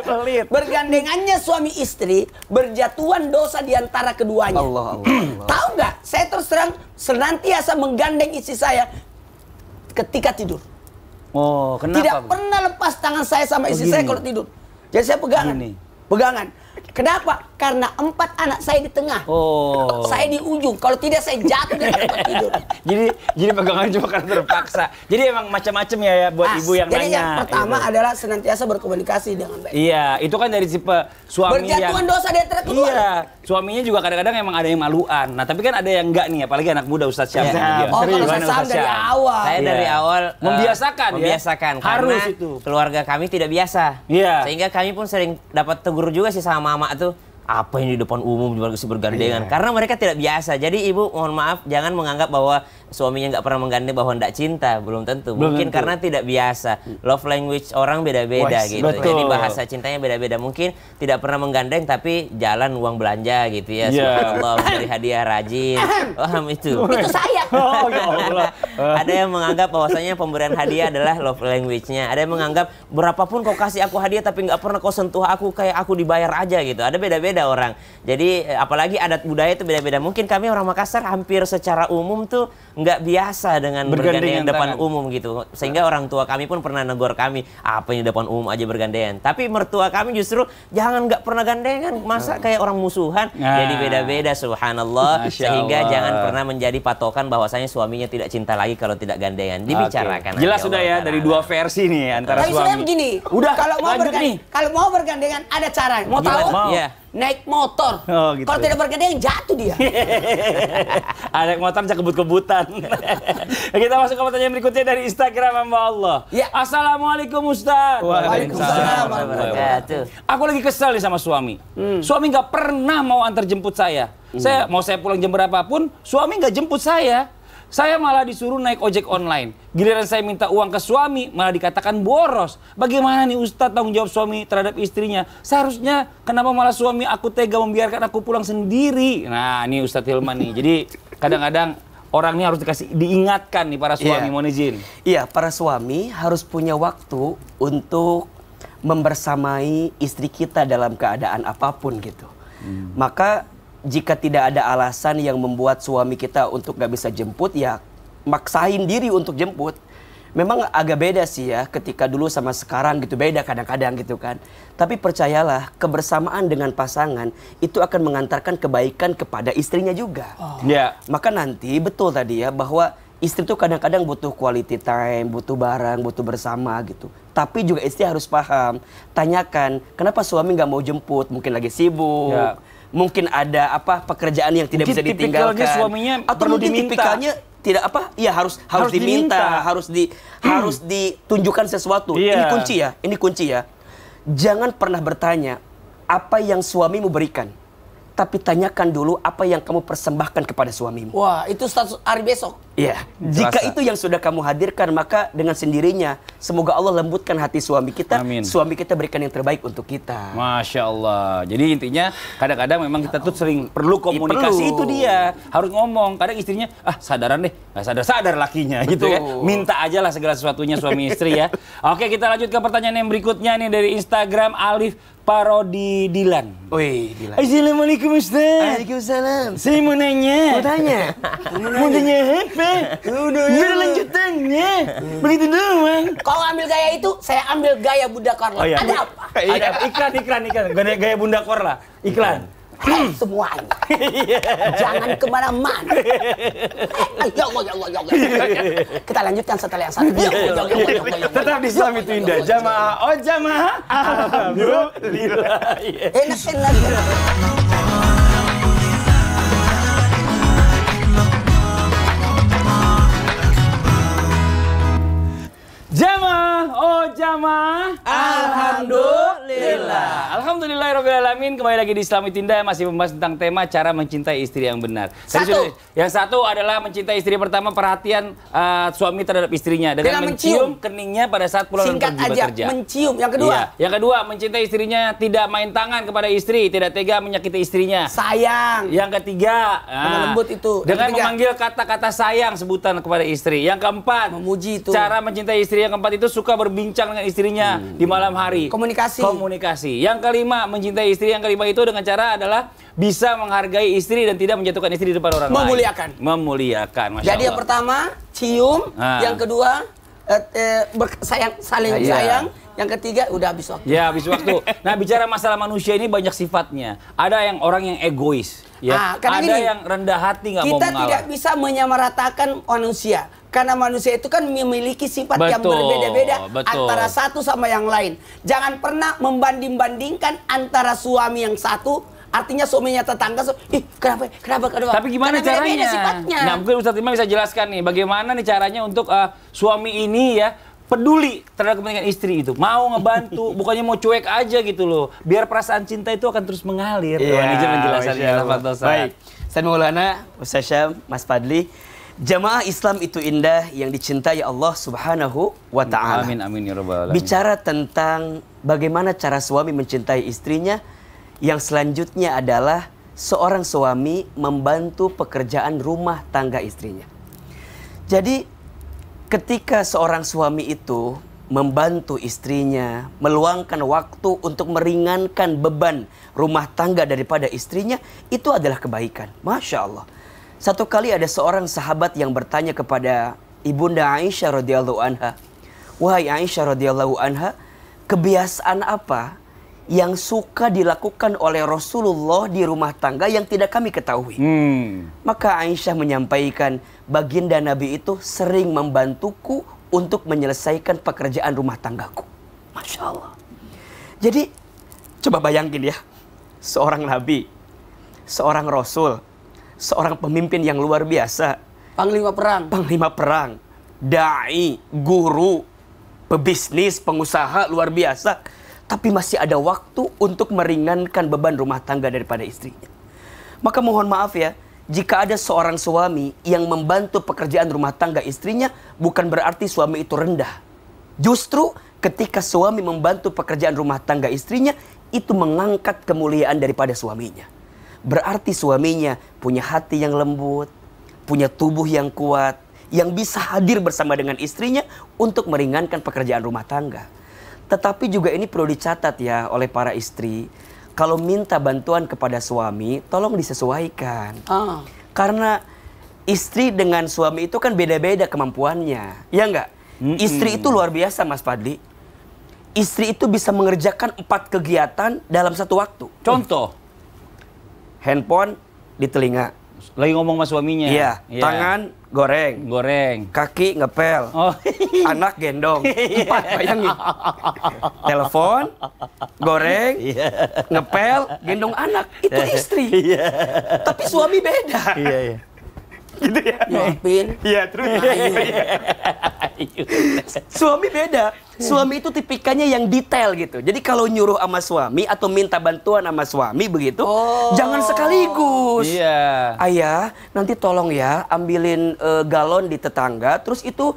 Pelit. Bergandengannya suami istri berjatuhan dosa di antara keduanya. Allah. Tahu nggak? Saya terus terang senantiasa menggandeng istri saya ketika tidur. Oh, kenapa? Tidak pernah lepas tangan saya sama istri saya kalau tidur. Jadi saya pegangan. Kenapa? Karena 4 anak saya di tengah. Oh. Saya di ujung. Kalau tidak saya jatuh di tempat tidur. Jadi pegangan cuma karena terpaksa. Jadi emang macam-macam ya buat ibu yang jadi nanya. yang pertama adalah senantiasa berkomunikasi dengan baik. Iya, itu kan dari tipe suami berjatuhan dosa di antara kedua. Iya, suaminya juga kadang-kadang emang ada yang maluan. Nah, tapi kan ada yang enggak nih, apalagi anak muda Ustaz Syam. Kalau saya dari awal. Saya dari awal membiasakan karena harus itu. Keluarga kami tidak biasa. Iya. Sehingga kami pun sering dapat tegur juga sih sama mama tuh. Apa yang di depan umum juga bergandengan? Karena mereka tidak biasa. Jadi ibu mohon maaf jangan menganggap bahwa suaminya nggak pernah menggandeng bahwa nggak cinta. Belum tentu. Mungkin karena tidak biasa. Love language orang beda-beda gitu. Betul. Jadi bahasa cintanya beda-beda. Mungkin tidak pernah menggandeng tapi jalan uang belanja gitu ya. Subhanallah memberi hadiah rajin. Paham itu? Itu saya. Oh, ya Allah. Ada yang menganggap bahwasanya pemberian hadiah adalah love language-nya. Ada yang menganggap berapapun kau kasih aku hadiah tapi nggak pernah kau sentuh aku kayak aku dibayar aja gitu. Ada beda-beda orang. Jadi apalagi adat budaya itu beda-beda. Mungkin kami orang Makassar hampir secara umum tuh nggak biasa dengan bergandengan depan umum gitu. Sehingga orang tua kami pun pernah negor kami, apa yang di depan umum aja bergandengan. Tapi mertua kami justru jangan nggak pernah gandengan. Masa kayak orang musuhan? Jadi beda-beda subhanallah. Sehingga jangan pernah menjadi patokan bahwasanya suaminya tidak cinta lagi kalau tidak gandengan. Dibicarakan. Jelas sudah ya dari dua versi nih antara Tapi suami. saya begini, Udah, kalau mau bergandengan ada cara. Mau tahu? Iya. Naik motor. Oh, gitu. Kalau tidak bergandengan jatuh dia. Naik motor bisa kebut-kebutan. Kita masuk ke pertanyaan berikutnya dari Instagram hamba Allah. Ya. Assalamualaikum Ustaz. Waalaikumsalam warahmatullahi wabarakatuh. Aku lagi kesal nih sama suami. Suami nggak pernah mau antar jemput saya. Saya pulang jam berapapun, suami nggak jemput saya. Saya malah disuruh naik ojek online. Giliran saya minta uang ke suami, malah dikatakan boros. Bagaimana nih Ustadz tanggung jawab suami terhadap istrinya? Seharusnya kenapa malah suami aku tega membiarkan aku pulang sendiri? Nah, ini Ustadz Hilman nih. Jadi kadang-kadang orang ini harus diingatkan nih para suami, mohon izin. Iya, para suami harus punya waktu untuk membersamai istri kita dalam keadaan apapun gitu. Maka jika tidak ada alasan yang membuat suami kita untuk gak bisa jemput, ya maksain diri untuk jemput. Memang agak beda sih ya, ketika dulu sama sekarang gitu, beda kadang-kadang gitu kan. Tapi percayalah, kebersamaan dengan pasangan itu akan mengantarkan kebaikan kepada istrinya juga. Maka nanti betul tadi ya, bahwa istri tuh kadang-kadang butuh quality time, butuh bareng, butuh bersama gitu. Tapi juga istri harus paham, tanyakan kenapa suami nggak mau jemput, mungkin lagi sibuk, mungkin ada pekerjaan yang tidak bisa ditinggalkan, suaminya atau perlu mungkin diminta. tipikalnya tidak harus diminta, harus ditunjukkan sesuatu. Ini kunci ya. Jangan pernah bertanya apa yang suamimu berikan, tapi tanyakan dulu apa yang kamu persembahkan kepada suamimu. Wah, itu status hari besok. Iya. Jika itu yang sudah kamu hadirkan, maka dengan sendirinya semoga Allah lembutkan hati suami kita. Amin. Suami kita berikan yang terbaik untuk kita. Masya Allah. Jadi intinya kadang-kadang memang kita tuh sering perlu komunikasi. Itu dia, harus ngomong. Kadang istrinya sadaran deh, nggak sadar lakinya. Gitu ya. Minta aja lah segala sesuatunya suami istri ya. Oke, kita lanjut ke pertanyaan yang berikutnya nih dari Instagram Alif Parodi Dilan. Wih, Dilan. Assalamualaikum Ustaz. Waalaikumsalam. Saya mau nanya. Mau tanya apa? Udah lanjutannya. Begitu doang. Kalau ambil gaya itu, saya ambil gaya Bunda Korla. Ada apa? Ada iklan. Gaya Bunda Korla. Iklan. Hai semuanya, jangan kemana-mana. Ya Allah. Kita lanjutkan setelah yang satu. Tetap di Islam itu indah. Jamaah, jamaah. Alhamdulillah. Enak. Jamaah. Alhamdulillah. Alhamdulillahirrahmanirrahim. Kembali lagi di Islam itu indah, masih membahas tentang tema cara mencintai istri yang benar. Yang satu adalah mencintai istri, pertama perhatian suami terhadap istrinya dengan mencium keningnya pada saat pulang pergi bekerja. Mencium. Yang kedua. Yang kedua, mencintai istrinya tidak main tangan kepada istri, tidak tega menyakiti istrinya. Sayang. Yang ketiga, lembut itu. Dengan memanggil kata-kata sayang sebutan kepada istri. Yang keempat, memuji itu. Cara mencintai istri yang keempat itu suka berbincang dengan istrinya di malam hari. Komunikasi. Yang kelima, mencintai istri yang kelima itu dengan cara adalah bisa menghargai istri dan tidak menjatuhkan istri di depan orang lain. Memuliakan. Masya Jadi Allah. yang pertama cium, yang kedua saling sayang, yang ketiga udah habis waktu. Ya, habis waktu. Nah, bicara masalah manusia ini banyak sifatnya. Ada yang orang yang egois, ya. Ada yang rendah hati, nggak mau mengalah. Kita tidak bisa menyamaratakan manusia. Karena manusia itu kan memiliki sifat yang berbeda-beda antara satu sama yang lain. Jangan pernah membanding-bandingkan antara suami yang satu, artinya suaminya tetangga, kenapa? Tapi gimana caranya? Nah, mungkin Ustadz Imam bisa jelaskan nih, bagaimana nih caranya untuk suami ini ya peduli terhadap kepentingan istri itu, mau ngebantu, bukannya mau cuek aja gitu loh, biar perasaan cinta itu akan terus mengalir. Izin penjelasannya. Baik, Ustaz Maulana, Ustaz Syam, Mas Fadli. Jamaah Islam itu indah yang dicintai Allah Subhanahu wa Ta'ala. Amin ya rabbal alamin. Bicara tentang bagaimana cara suami mencintai istrinya, yang selanjutnya adalah seorang suami membantu pekerjaan rumah tangga istrinya. Jadi ketika seorang suami itu membantu istrinya, meluangkan waktu untuk meringankan beban rumah tangga daripada istrinya, itu adalah kebaikan. Masya Allah. Satu kali ada seorang sahabat yang bertanya kepada Ibunda Aisyah radhiyallahu anha, "Wahai Aisyah radhiyallahu anha, kebiasaan apa yang suka dilakukan oleh Rasulullah di rumah tangga yang tidak kami ketahui?" Maka Aisyah menyampaikan, baginda Nabi itu sering membantuku untuk menyelesaikan pekerjaan rumah tanggaku. Masya Allah. Jadi coba bayangin ya, seorang Nabi, seorang Rasul, seorang pemimpin yang luar biasa, panglima perang, dai, guru, pebisnis, pengusaha luar biasa, tapi masih ada waktu untuk meringankan beban rumah tangga daripada istrinya. Maka mohon maaf ya, jika ada seorang suami yang membantu pekerjaan rumah tangga istrinya, bukan berarti suami itu rendah. Justru ketika suami membantu pekerjaan rumah tangga istrinya, itu mengangkat kemuliaan daripada suaminya. Berarti suaminya punya hati yang lembut, punya tubuh yang kuat, yang bisa hadir bersama dengan istrinya untuk meringankan pekerjaan rumah tangga. Tetapi juga ini perlu dicatat ya oleh para istri, kalau minta bantuan kepada suami, tolong disesuaikan. Karena istri dengan suami itu kan beda-beda kemampuannya, ya enggak? Istri itu luar biasa, Mas Fadli. Istri itu bisa mengerjakan 4 kegiatan dalam satu waktu. Contoh, handphone di telinga, lagi ngomong sama suaminya. iya. Tangan goreng, kaki ngepel, anak gendong. 4, bayangin. Telepon, goreng, ngepel, gendong anak. Itu istri. Tapi suami beda. Gitu ya. Nyuapin. Iya, terus. Suami beda. Suami itu tipikannya yang detail gitu. Jadi kalau nyuruh sama suami atau minta bantuan sama suami begitu, jangan sekaligus. Iya. Ayah, nanti tolong ya ambilin galon di tetangga, terus itu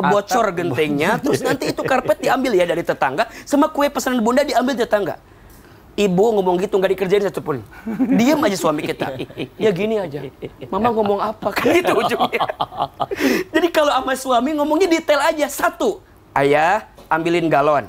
bocor gentengnya, terus nanti itu karpet diambil ya dari tetangga, sama kue pesanan bunda diambil tetangga. Ibu ngomong gitu nggak dikerjain satupun. Diam aja suami kita. Ya gini aja. Mama ngomong apa? Kan gitu ujungnya. Jadi kalau sama suami ngomongnya detail aja. 1, ayah ambilin galon.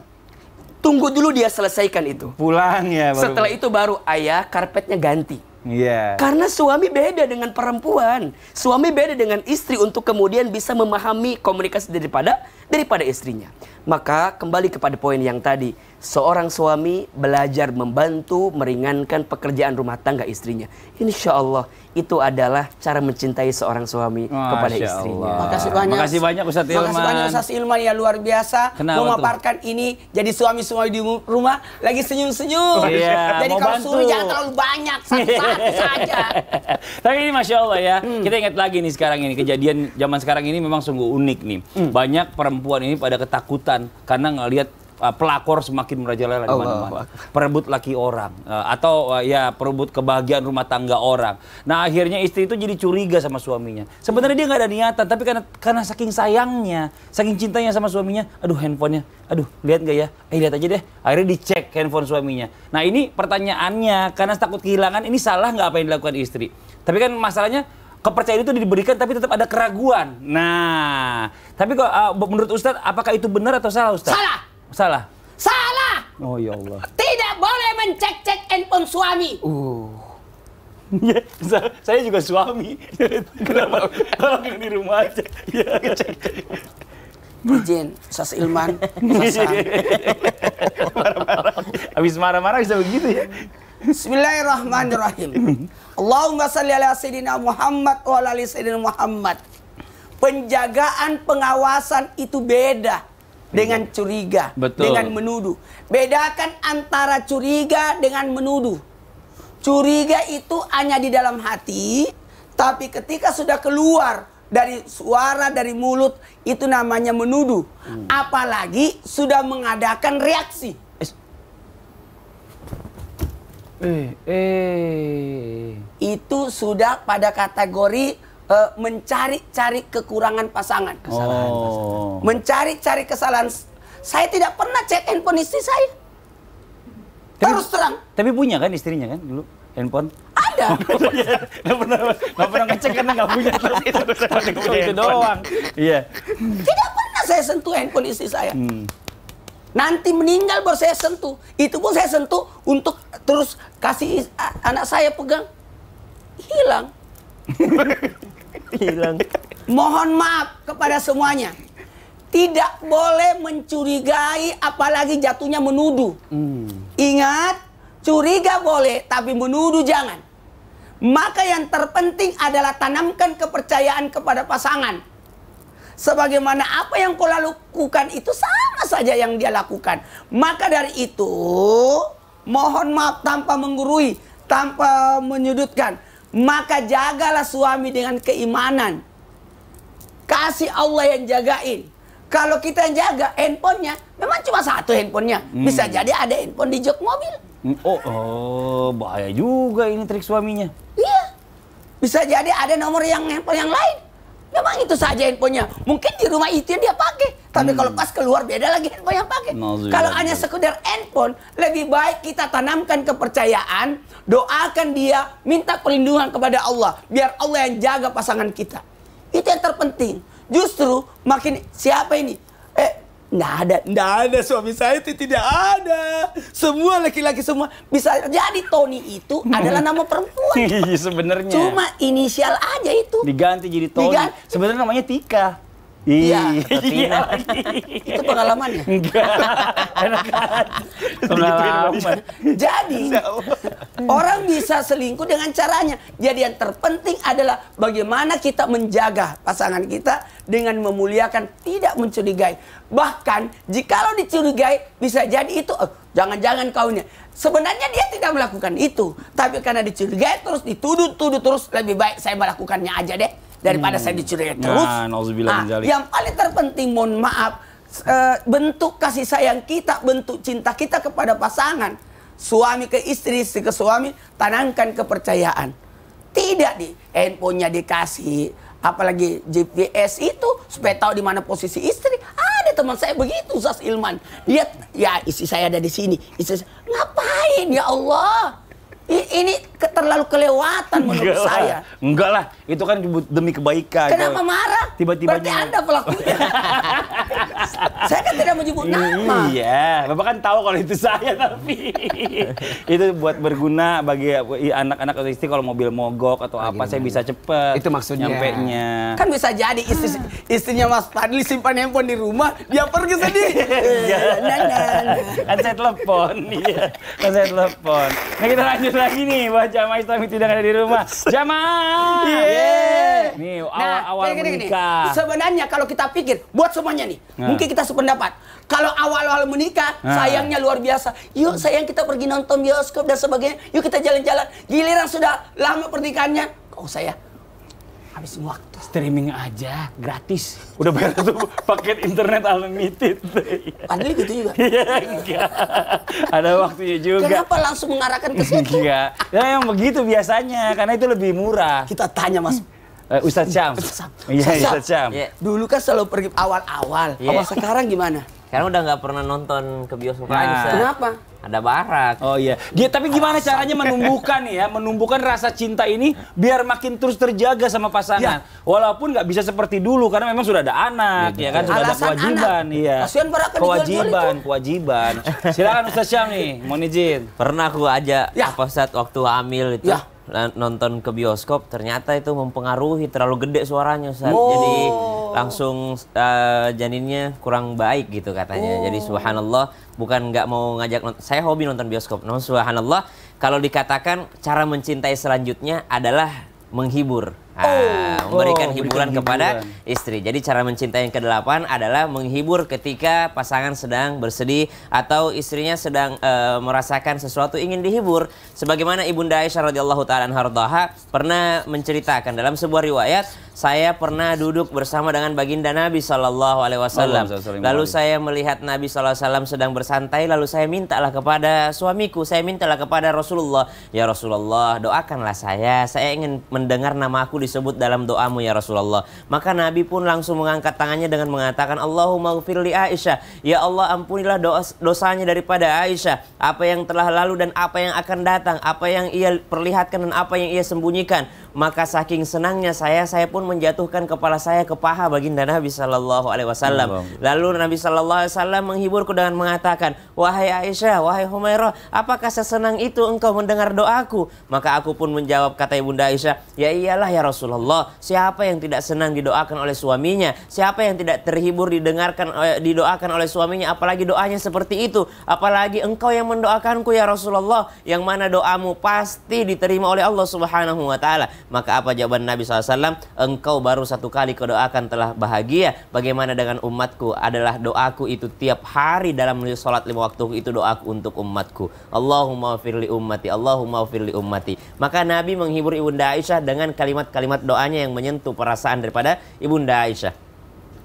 Tunggu dulu dia selesaikan itu. Pulang ya. Setelah itu baru ayah karpetnya ganti. Iya. Karena suami beda dengan perempuan. Suami beda dengan istri untuk kemudian bisa memahami komunikasi daripada istrinya. Maka kembali kepada poin yang tadi. Seorang suami belajar membantu meringankan pekerjaan rumah tangga istrinya. Insya Allah itu adalah cara mencintai seorang suami kepada istrinya. Makasih banyak. Makasih banyak Ustaz Ilman. Makasih banyak Ustaz Ilman ya, luar biasa. Kenapa memaparkan ini jadi suami-suami di rumah lagi senyum-senyum. Iya, Jadi mau kalau bantu. suruh jangan terlalu banyak, satu-satu saja. Tapi ini Masya Allah ya, kita ingat lagi nih sekarang ini, kejadian zaman sekarang ini memang sungguh unik nih. Banyak perempuan ini pada ketakutan karena ngelihat pelakor semakin merajalela di mana-mana, perebut laki orang, atau ya perebut kebahagiaan rumah tangga orang. Nah akhirnya istri itu jadi curiga sama suaminya. Sebenarnya dia nggak ada niatan, tapi karena saking sayangnya, saking cintanya sama suaminya, aduh handphonenya, aduh lihat nggak ya? Lihat aja deh. Akhirnya dicek handphone suaminya. Nah ini pertanyaannya, karena takut kehilangan, ini salah nggak apa yang dilakukan istri? Tapi kan masalahnya kepercayaan itu diberikan, tapi tetap ada keraguan. Nah, tapi kok menurut Ustadz, apakah itu benar atau salah Ustadz? Salah. Salah. Oh ya Allah. Tidak boleh mencek-cek handphone suami. Ya, saya juga suami. Kenapa? Kalau di rumah aja. Ya, cek. Izin, Ustaz Ilman. Marah-marah. Habis marah-marah bisa begitu ya. Bismillahirrahmanirrahim. Allahumma salli ala Sayyidina Muhammad wa ala ali Sayyidina Muhammad. Penjagaan pengawasan itu beda dengan curiga, Betul. dengan menuduh. Bedakan antara curiga dengan menuduh. Curiga itu hanya di dalam hati, tapi ketika sudah keluar dari suara, dari mulut, itu namanya menuduh. Apalagi sudah mengadakan reaksi. Itu sudah pada kategori mencari-cari kekurangan pasangan. Mencari-cari kesalahan. Saya tidak pernah cek handphone istri saya. Terus terang. Tapi punya kan istrinya kan dulu handphone? Ada. Nggak pernah ngecek karena nggak punya. Itu doang. Iya. Tidak pernah saya sentuh handphone istri saya. Nanti meninggal baru saya sentuh. Itu pun saya sentuh untuk terus kasih anak saya pegang. Hilang. Mohon maaf kepada semuanya. Tidak boleh mencurigai, apalagi jatuhnya menuduh. Ingat, curiga boleh, tapi menuduh jangan. Maka yang terpenting adalah tanamkan kepercayaan kepada pasangan. Sebagaimana apa yang kau lakukan itu sama saja yang dia lakukan. Maka dari itu, mohon maaf tanpa menggurui, tanpa menyudutkan. Maka jagalah suami dengan keimanan. Kasih Allah yang jagain. Kalau kita yang jaga handphonenya, memang cuma satu handphonenya. Bisa jadi ada handphone di jok mobil. Bahaya juga ini trik suaminya. Iya. Bisa jadi ada nomor yang handphone yang lain. Memang itu saja handphonenya. Mungkin di rumah itu yang dia pakai. Tapi kalau pas keluar beda lagi handphone yang pakai. Kalau hanya sekedar handphone, lebih baik kita tanamkan kepercayaan, doakan dia, minta perlindungan kepada Allah. Biar Allah yang jaga pasangan kita. Itu yang terpenting. Justru makin siapa ini? Nggak ada suami saya itu tidak ada. Semua laki-laki semua. Bisa jadi Tony itu adalah nama perempuan. Iya sebenarnya. Cuma inisial aja itu. Diganti jadi Tony. Sebenarnya namanya Tika. Iya. Iya. Itu pengalamannya. Enggak. Enak pengalaman. Jadi orang bisa selingkuh dengan caranya. Jadi yang terpenting adalah bagaimana kita menjaga pasangan kita dengan memuliakan, tidak mencurigai. Bahkan jikalau dicurigai bisa jadi itu jangan-jangan kaunya. Sebenarnya dia tidak melakukan itu, tapi karena dicurigai terus dituduh terus, lebih baik saya melakukannya aja deh daripada saya dicurigai terus. Yang paling terpenting, mohon maaf, bentuk kasih sayang kita, bentuk cinta kita kepada pasangan, suami ke istri, istri ke suami, tanamkan kepercayaan. Tidak di handphonenya dikasih, apalagi GPS itu supaya tahu di mana posisi istri. Ada teman saya begitu, Ustaz Ilman. Dia, ya istri saya ada di sini. Istri saya, ngapain ya Allah? Ini terlalu kelewatan menurut saya. Enggak lah, itu kan demi kebaikan. Kenapa marah? Tiba-tiba berarti Anda pelakunya. Saya kan tidak menyebut nama. Iya, Bapak kan tahu kalau itu saya, tapi itu buat berguna bagi anak-anak atau istri kalau mobil mogok atau apa, saya bisa cepet. Itu maksudnya. Nyampenya. Kan bisa jadi istrinya Mas Fadli simpan handphone di rumah, dia pergi sedih. Kan saya telepon, iya. Kan saya telepon. Nah kita lanjut lagi nih buat jamaah Islam yang tidak ada di rumah. Jamaah. Nih awal menikah. Sebenarnya kalau kita pikir buat semuanya nih, mungkin kita sependapat. Kalau awal-awal menikah, sayangnya luar biasa. Yuk sayang kita pergi nonton bioskop dan sebagainya. Yuk kita jalan-jalan. Giliran sudah lama pernikahannya, oh saya habisin waktu. Streaming aja, gratis. Udah bayar tuh paket internet unlimited. Padahal gitu juga. Iya, enggak. Ada waktunya juga. Kenapa langsung mengarahkan ke situ? Enggak. Ya yang begitu biasanya, karena itu lebih murah. Kita tanya Mas. Ustadz Syam. Iya, Ustadz Syam. Dulu kan selalu pergi awal-awal. Awal sekarang gimana? Sekarang udah nggak pernah nonton ke bioskop lagi, Ustaz. Kenapa? Ada barak. Oh iya. Tapi gimana caranya menumbuhkan rasa cinta ini biar makin terus terjaga sama pasangan. Walaupun nggak bisa seperti dulu karena memang sudah ada anak, ya kan sudah ada kewajiban, iya. Kewajiban. Silakan Ustaz Syam nih, mohon izin. Pernah aku ajak apa saat waktu hamil itu. Nonton ke bioskop, ternyata itu mempengaruhi, terlalu gede suaranya, Ustaz. Jadi langsung janinnya kurang baik gitu katanya. Jadi subhanallah, bukan nggak mau ngajak saya hobi nonton bioskop. Namun subhanallah, kalau dikatakan cara mencintai selanjutnya adalah menghibur. Memberikan hiburan kepada istri. Jadi cara mencintai yang ke-8 adalah menghibur ketika pasangan sedang bersedih atau istrinya sedang merasakan sesuatu ingin dihibur. Sebagaimana Ibunda Aisyah radhiyallahu taala anha pernah menceritakan dalam sebuah riwayat, saya pernah duduk bersama dengan baginda Nabi sallallahu alaihi wasallam. Lalu saya melihat Nabi sallallahu alaihi wasallam sedang bersantai, lalu saya mintalah kepada suamiku, saya mintalah kepada Rasulullah, ya Rasulullah, doakanlah saya ingin mendengar nama aku disebut dalam doamu ya Rasulullah. Maka Nabi pun langsung mengangkat tangannya dengan mengatakan, Allahumma ghfir li Aisyah, ya Allah ampunilah dosanya daripada Aisyah, apa yang telah lalu dan apa yang akan datang, apa yang ia perlihatkan dan apa yang ia sembunyikan. Maka saking senangnya saya pun menjatuhkan kepala saya ke paha baginda Nabi sallallahu alaihi wasallam. Lalu Nabi sallallahu alaihi wasallam menghiburku dengan mengatakan, wahai Aisyah, wahai Humairah, apakah sesenang itu engkau mendengar doaku? Maka aku pun menjawab, kata Ibunda Aisyah, ya iyalah ya Rasulullah, siapa yang tidak senang didoakan oleh suaminya? Siapa yang tidak terhibur didoakan oleh suaminya? Apalagi doanya seperti itu. Apalagi engkau yang mendoakanku ya Rasulullah, yang mana doamu pasti diterima oleh Allah Subhanahu wa taala. Maka apa jawaban Nabi SAW? Engkau baru satu kali kedoakan telah bahagia. Bagaimana dengan umatku? Adalah doaku itu tiap hari dalam sholat 5 waktu itu doaku untuk umatku. Allahumma firli ummati, Allahumma firli ummati. Maka Nabi menghibur Ibunda Aisyah dengan kalimat-kalimat doanya yang menyentuh perasaan daripada Ibunda Aisyah.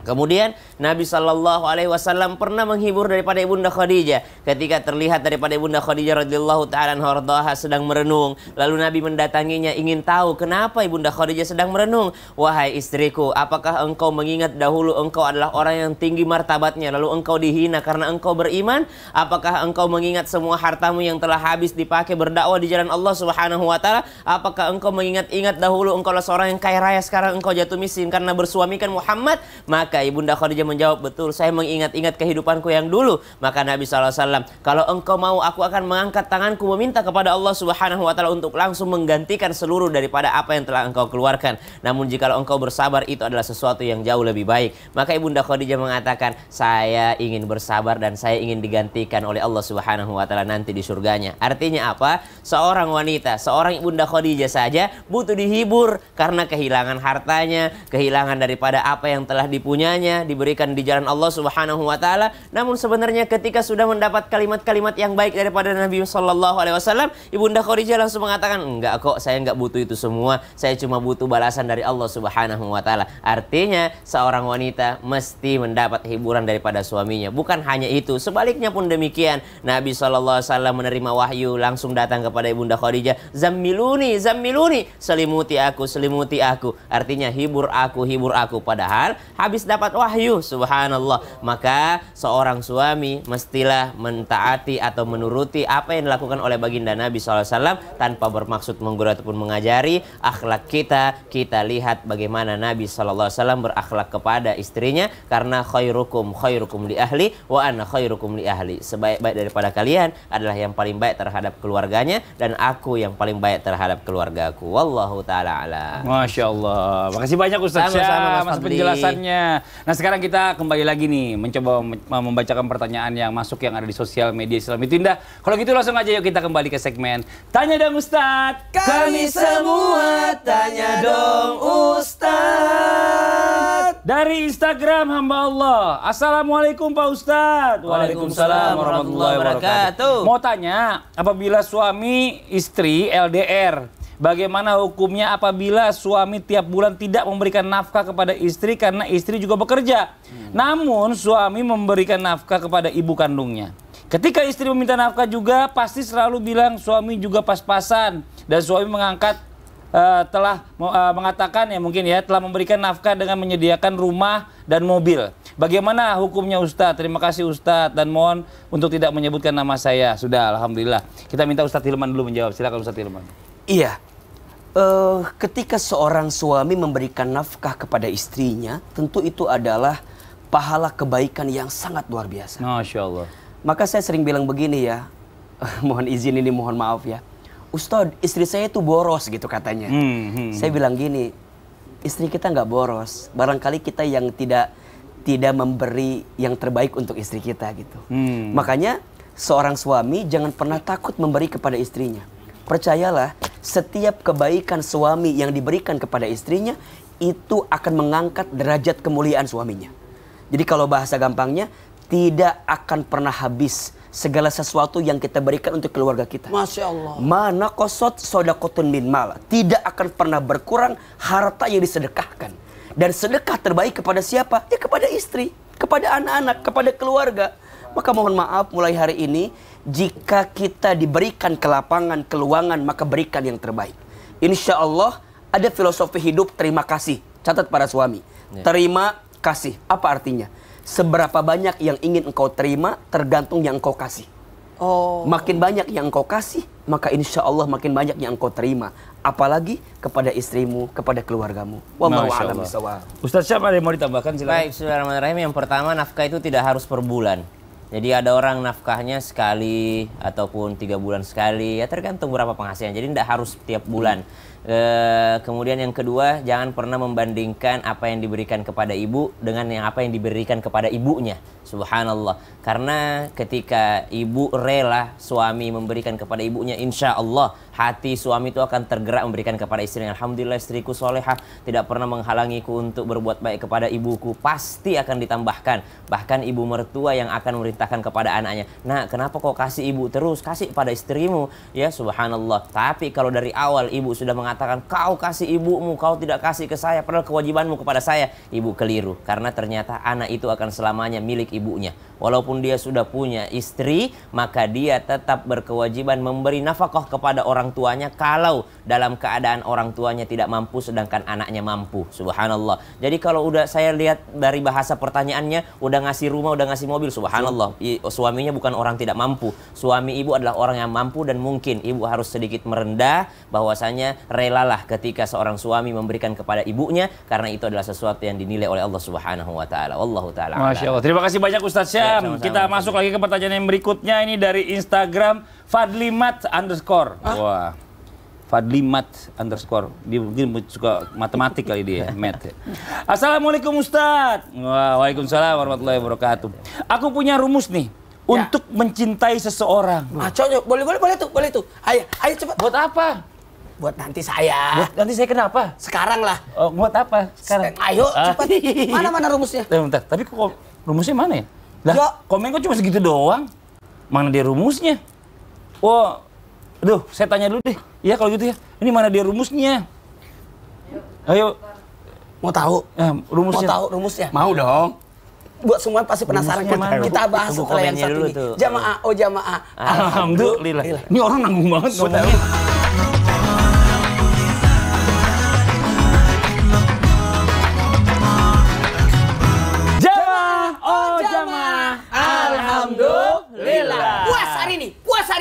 Kemudian Nabi Shallallahu Alaihi Wasallam pernah menghibur daripada ibunda Khadijah ketika terlihat daripada ibunda Khadijah radhiyallahu taala anha sedang merenung. Lalu Nabi mendatanginya ingin tahu kenapa ibunda Khadijah sedang merenung. Wahai istriku, apakah engkau mengingat dahulu engkau adalah orang yang tinggi martabatnya, lalu engkau dihina karena engkau beriman? Apakah engkau mengingat semua hartamu yang telah habis dipakai berdakwah di jalan Allah Subhanahu Wa Taala? Apakah engkau mengingat dahulu engkau adalah seorang yang kaya raya, sekarang engkau jatuh miskin karena bersuamikan Muhammad? Maka ibunda Khadijah menjawab, betul, saya mengingat-ingat kehidupanku yang dulu. Maka Nabi SAW, kalau engkau mau, aku akan mengangkat tanganku meminta kepada Allah Subhanahu Wa Taala untuk langsung menggantikan seluruh daripada apa yang telah engkau keluarkan. Namun jikalau engkau bersabar, itu adalah sesuatu yang jauh lebih baik. Maka ibunda Khadijah mengatakan, saya ingin bersabar dan saya ingin digantikan oleh Allah Subhanahu Wa Taala nanti di surganya. Artinya apa? Seorang wanita, seorang ibunda Khadijah saja butuh dihibur karena kehilangan hartanya, kehilangan daripada apa yang telah dipunyanya, diberikan di jalan Allah Subhanahu Wa Taala. Namun sebenarnya ketika sudah mendapat kalimat-kalimat yang baik daripada Nabi Sallallahu Alaihi Wasallam, ibunda Khadijah langsung mengatakan, enggak kok, saya enggak butuh itu semua, saya cuma butuh balasan dari Allah Subhanahu Wa Taala. Artinya seorang wanita mesti mendapat hiburan daripada suaminya. Bukan hanya itu, sebaliknya pun demikian. Nabi Sallallahu Alaihi Wasallam menerima wahyu, langsung datang kepada ibunda Khadijah, zammiluni, zammiluni, selimuti aku, selimuti aku. Artinya hibur aku, hibur aku. Padahal habis dapat wahyu, subhanallah. Maka seorang suami mestilah mentaati atau menuruti apa yang dilakukan oleh baginda Nabi SAW tanpa bermaksud menggurui ataupun mengajari. Akhlak kita, kita lihat bagaimana Nabi SAW berakhlak kepada istrinya, karena khairukum khairukum li ahli wa ana khairukum li ahli. Sebaik-baik daripada kalian adalah yang paling baik terhadap keluarganya, dan aku yang paling baik terhadap keluargaku. Wallahu ta'ala a'lam. Masya Allah. Makasih banyak Ustaz Syam atas penjelasannya. Nah sekarang kita kembali lagi nih mencoba membacakan pertanyaan yang masuk yang ada di sosial media Islam itu Indah. Kalau gitu langsung aja yuk kita kembali ke segmen Tanya Dong Ustaz. Kami semua tanya dong Ustaz. Dari Instagram hamba Allah. Assalamualaikum Pak Ustaz. Waalaikumsalam warahmatullahi wabarakatuh. Mau tanya, apabila suami istri LDR, bagaimana hukumnya apabila suami tiap bulan tidak memberikan nafkah kepada istri karena istri juga bekerja? Namun suami memberikan nafkah kepada ibu kandungnya. Ketika istri meminta nafkah juga pasti selalu bilang suami juga pas-pasan. Dan suami mengatakan ya mungkin ya telah memberikan nafkah dengan menyediakan rumah dan mobil. Bagaimana hukumnya Ustadz? Terima kasih Ustadz dan mohon untuk tidak menyebutkan nama saya. Sudah, alhamdulillah. Kita minta Ustadz Hilman dulu menjawab. Silakan Ustadz Hilman. Iya. Ketika seorang suami memberikan nafkah kepada istrinya, tentu itu adalah pahala kebaikan yang sangat luar biasa. Masya Allah. Maka saya sering bilang begini ya, mohon izin ini, mohon maaf ya. Ustadz, istri saya itu boros gitu katanya. Saya bilang gini, istri kita nggak boros. Barangkali kita yang tidak memberi yang terbaik untuk istri kita gitu. Makanya seorang suami jangan pernah takut memberi kepada istrinya. Percayalah, setiap kebaikan suami yang diberikan kepada istrinya itu akan mengangkat derajat kemuliaan suaminya. Jadi kalau bahasa gampangnya, tidak akan pernah habis segala sesuatu yang kita berikan untuk keluarga kita. Masya Allah. Mana kosot sodakotun min mal. Tidak akan pernah berkurang harta yang disedekahkan. Dan sedekah terbaik kepada siapa? Ya kepada istri, kepada anak-anak, kepada keluarga. Maka mohon maaf mulai hari ini, jika kita diberikan kelapangan, keluangan, maka berikan yang terbaik. Insya Allah ada filosofi hidup terima kasih. Catat para suami. Terima kasih. Apa artinya? Seberapa banyak yang ingin engkau terima tergantung yang engkau kasih. Makin banyak yang engkau kasih, maka insya Allah makin banyak yang engkau terima. Apalagi kepada istrimu, kepada keluargamu. Wallahu a'lam bishawab. Ustaz Syam ada yang mau ditambahkan? Silakan. Baik, bismillahirrahmanirrahim. Yang pertama, nafkah itu tidak harus per bulan. Jadi ada orang nafkahnya sekali ataupun 3 bulan sekali, ya tergantung berapa penghasilan. Jadi tidak harus tiap bulan. Kemudian yang kedua, jangan pernah membandingkan apa yang diberikan kepada ibu dengan apa yang diberikan kepada ibunya. Subhanallah. Karena ketika ibu rela suami memberikan kepada ibunya, insya Allah hati suami itu akan tergerak memberikan kepada istrinya. Alhamdulillah istriku solehah, tidak pernah menghalangiku untuk berbuat baik kepada ibuku. Pasti akan ditambahkan. Bahkan ibu mertua yang akan memerintahkan kepada anaknya, nah kenapa kau kasih ibu terus, kasih pada istrimu. Ya subhanallah. Tapi kalau dari awal ibu sudah mengatakan kau kasih ibumu, kau tidak kasih ke saya, padahal kewajibanmu kepada saya, ibu keliru. Karena ternyata anak itu akan selamanya milik ibunya. Walaupun dia sudah punya istri, maka dia tetap berkewajiban memberi nafkah kepada orang tuanya kalau dalam keadaan orang tuanya tidak mampu sedangkan anaknya mampu. Subhanallah. Jadi kalau udah saya lihat dari bahasa pertanyaannya, udah ngasih rumah, udah ngasih mobil, subhanallah. Suaminya bukan orang tidak mampu. Suami ibu adalah orang yang mampu, dan mungkin ibu harus sedikit merendah bahwasanya relalah ketika seorang suami memberikan kepada ibunya, karena itu adalah sesuatu yang dinilai oleh Allah Subhanahu wa taala. Wallahu taala. Masya Allah. Terima kasih banyak Ustaz Syam. Sama-sama. Kita masuk lagi ke pertanyaan yang berikutnya. Ini dari Instagram Fadlimat_. Wah, Fadlimat_. Dia mungkin suka matematik kali dia, math. Assalamualaikum Ustaz. Waalaikumsalam warahmatullahi wabarakatuh. Aku punya rumus nih untuk mencintai seseorang. Cocok, boleh tuh. Ayo cepat. Buat apa? Buat nanti saya. Buat nanti saya kenapa? Sekarang lah. Oh, buat apa sekarang? Ayo cepat. Mana rumusnya? Bentar, tapi kok rumusnya mana ya? Lah, Ya. komen kok cuma segitu doang. Mana dia rumusnya? Oh, aduh, saya tanya dulu deh. Ya kalau gitu ya. Ini mana dia rumusnya? Ayo. Mau tahu? Rumusnya. Mau tahu rumusnya? Mau dong. Buat semua pasti penasaran Rumusnya kan? mana? Kita bahas Tunggu setelah yang komennya satu dulu ini. tuh. Jamaah, jamaah. Alhamdulillah. Ini orang nanggung banget ngomongnya. Alhamdulillah. Puas hari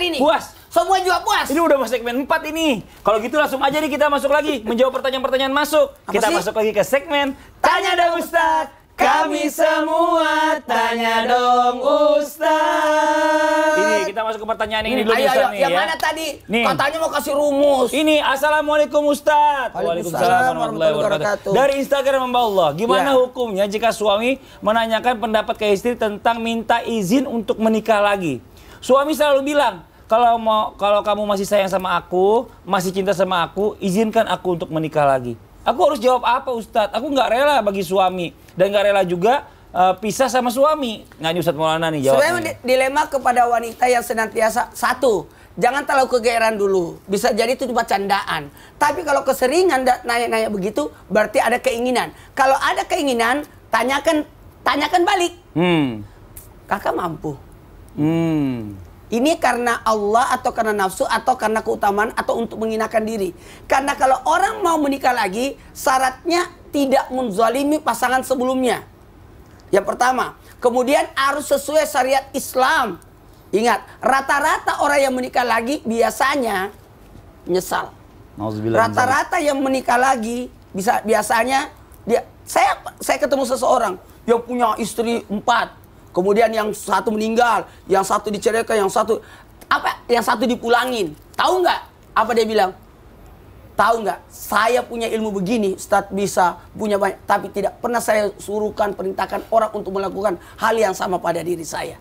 ini. Puas. Semua juga puas. Ini udah masuk segmen 4 ini. Kalau gitu langsung aja nih kita masuk lagi. Menjawab pertanyaan-pertanyaan masuk. Apa Kita sih? masuk lagi ke segmen Tanya Dong Ustaz. Kami semua tanya dong Ustaz. Ini kita masuk ke pertanyaan ini dulu Ayo, Ustaz nih yang ya. mana tadi? Nih. Katanya mau kasih rumus. Ini Assalamualaikum Ustaz. Waalaikumsalam warahmatullahi wabarakatuh. Dari Instagram Mbak Allah, gimana Ya. hukumnya jika suami menanyakan pendapat ke istri tentang minta izin untuk menikah lagi? Suami selalu bilang, kalau kamu masih sayang sama aku, masih cinta sama aku, izinkan aku untuk menikah lagi. Aku harus jawab apa Ustadz? Aku nggak rela bagi suami dan nggak rela juga pisah sama suami. Nggak nih Ustadz Maulana nih jawabnya. Sebenarnya dilema kepada wanita yang senantiasa satu, jangan terlalu kegeeran dulu. Bisa jadi itu cuma candaan. Tapi kalau keseringan nanya-nanya begitu, berarti ada keinginan. Kalau ada keinginan, tanyakan balik. Kakak mampu. Ini karena Allah atau karena nafsu atau karena keutamaan atau untuk menghinakan diri. Karena kalau orang mau menikah lagi, syaratnya tidak menzalimi pasangan sebelumnya. Yang pertama. Kemudian harus sesuai syariat Islam. Ingat, rata-rata orang yang menikah lagi biasanya menyesal. Rata-rata yang menikah lagi biasanya saya ketemu seseorang yang punya istri 4. Kemudian yang satu meninggal, yang satu diceraikan, yang satu dipulangin. Tahu nggak apa dia bilang? Tahu nggak? Saya punya ilmu begini, Ustadz bisa punya banyak, tapi tidak pernah saya suruhkan, perintahkan orang untuk melakukan hal yang sama pada diri saya.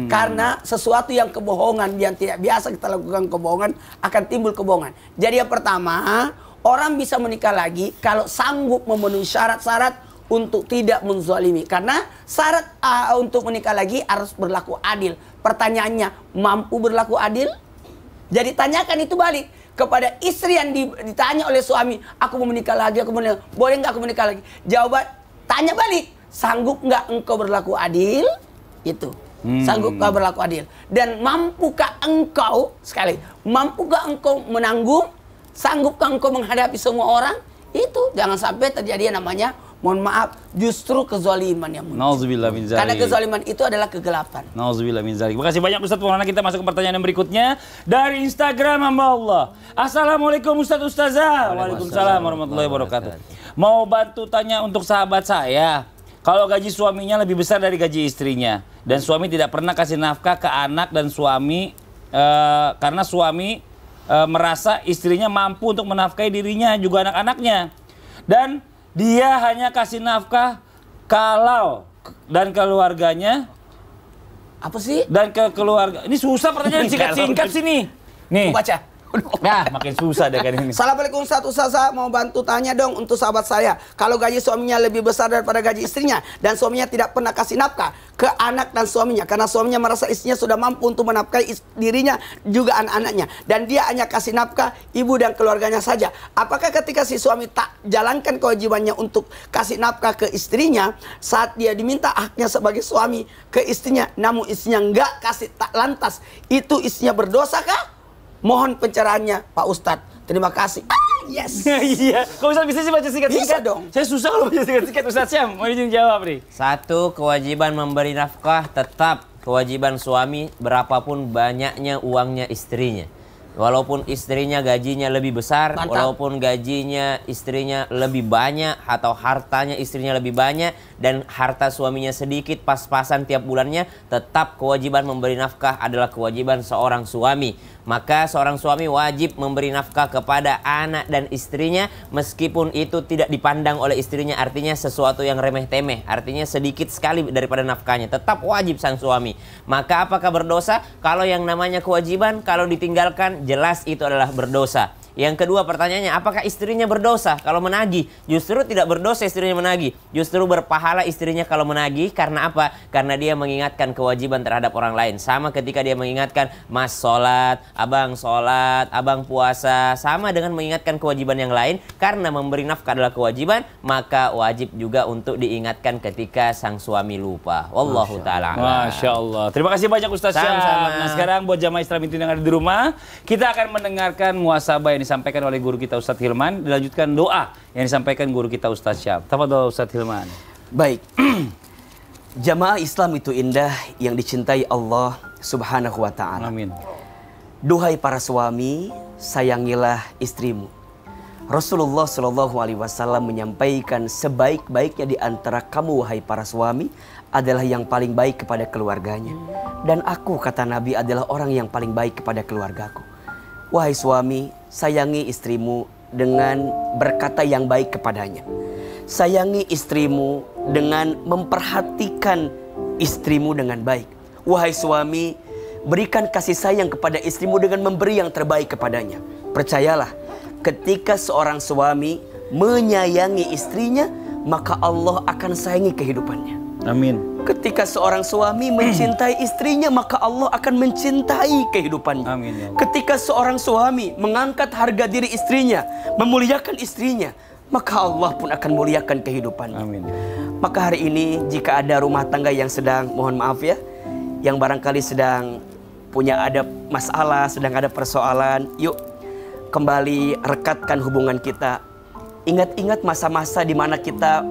Karena sesuatu yang kebohongan yang tidak biasa kita lakukan kebohongan akan timbul kebohongan. Jadi yang pertama, orang bisa menikah lagi kalau sanggup memenuhi syarat-syarat untuk tidak menzalimi. Karena syarat untuk menikah lagi harus berlaku adil. Pertanyaannya, mampu berlaku adil? Jadi tanyakan itu balik kepada istri yang ditanya oleh suami, aku mau menikah lagi, boleh nggak aku menikah lagi? Jawaban, tanya balik, sanggup nggak engkau berlaku adil? Itu. Sanggup nggak berlaku adil? Dan mampukah engkau, mampukah engkau menanggung? Sanggupkah engkau menghadapi semua orang? Itu jangan sampai terjadi yang namanya, mohon maaf, justru kezaliman yang muncul. Nauzubillah min zalik. Karena kezaliman itu adalah kegelapan. Nauzubillah min zalik. Terima kasih banyak Ustadz Maulana. Kita masuk ke pertanyaan yang berikutnya dari Instagram hamba Allah. Assalamualaikum Ustadz Ustazah. Waalaikumsalam warahmatullahi wabarakatuh. Mau bantu tanya untuk sahabat saya. Kalau gaji suaminya lebih besar dari gaji istrinya dan suami tidak pernah kasih nafkah ke anak dan suami karena suami merasa istrinya mampu untuk menafkahi dirinya juga anak-anaknya. Dan dia hanya kasih nafkah kalau dan keluarganya. Apa sih? Dan ke keluarga. Ini susah pertanyaan singkat-singkat sini. Nih. Baca. Nah, makin susah deh kan ini. Assalamualaikum Ustaz, Ustazah mau bantu tanya dong untuk sahabat saya. Kalau gaji suaminya lebih besar daripada gaji istrinya dan suaminya tidak pernah kasih nafkah ke anak dan suaminya karena suaminya merasa istrinya sudah mampu untuk menafkahi dirinya juga anak-anaknya dan dia hanya kasih nafkah ibu dan keluarganya saja. Apakah ketika si suami tak jalankan kewajibannya untuk kasih nafkah ke istrinya saat dia diminta haknya sebagai suami ke istrinya namun istrinya enggak kasih, tak lantas, itu istrinya berdosa kah? Mohon pencerahannya Pak Ustadz. Terima kasih. Yes. Iya. Kok bisa sih baca singkat-singkat? Bisa dong. Saya susah kalau baca singkat-singkat. Ustaz Syam, mau izin jawab nih. Satu, kewajiban memberi nafkah tetap kewajiban suami berapapun banyaknya uangnya istrinya. Walaupun istrinya gajinya lebih besar, Mantap. walaupun gajinya istrinya lebih banyak atau hartanya istrinya lebih banyak dan harta suaminya sedikit pas-pasan tiap bulannya, tetap kewajiban memberi nafkah adalah kewajiban seorang suami. Maka seorang suami wajib memberi nafkah kepada anak dan istrinya meskipun itu tidak dipandang oleh istrinya, artinya sesuatu yang remeh-temeh, artinya sedikit sekali daripada nafkahnya, tetap wajib sang suami. Maka apakah berdosa? Kalau yang namanya kewajiban, kalau ditinggalkan jelas itu adalah berdosa. Yang kedua pertanyaannya, apakah istrinya berdosa kalau menagih? Justru tidak berdosa istrinya menagih. Justru berpahala istrinya kalau menagih. Karena apa? Karena dia mengingatkan kewajiban terhadap orang lain. Sama ketika dia mengingatkan, mas sholat, abang puasa. Sama dengan mengingatkan kewajiban yang lain. Karena memberi nafkah adalah kewajiban, maka wajib juga untuk diingatkan ketika sang suami lupa. Wallahu ta'ala a'lam. Masya Allah. Terima kasih banyak Ustaz Syam. Sama-sama. Nah sekarang buat jamaah Islam itu yang ada di rumah, kita akan mendengarkan muhasabah yang disampaikan oleh guru kita Ustadz Hilman, dilanjutkan doa yang disampaikan guru kita Ustadz Syam. Tafadhol Ustadz Hilman. Baik. Jamaah Islam itu indah yang dicintai Allah Subhanahu wa taala. Amin. Duhai para suami, sayangilah istrimu. Rasulullah Shallallahu alaihi wasallam menyampaikan sebaik-baiknya di antara kamu wahai para suami adalah yang paling baik kepada keluarganya. Dan aku, kata Nabi, adalah orang yang paling baik kepada keluargaku. Wahai suami, sayangi istrimu dengan berkata yang baik kepadanya. Sayangi istrimu dengan memperhatikan istrimu dengan baik. Wahai suami, berikan kasih sayang kepada istrimu dengan memberi yang terbaik kepadanya. Percayalah, ketika seorang suami menyayangi istrinya, maka Allah akan sayangi kehidupannya. Amin. Ketika seorang suami mencintai istrinya, maka Allah akan mencintai kehidupannya. Amin, ya Allah. Ketika seorang suami mengangkat harga diri istrinya, memuliakan istrinya, maka Allah pun akan muliakan kehidupannya. Amin. Maka hari ini jika ada rumah tangga yang sedang, mohon maaf ya, yang barangkali sedang punya ada masalah, sedang ada persoalan, yuk kembali rekatkan hubungan kita. Ingat-ingat masa-masa di mana kita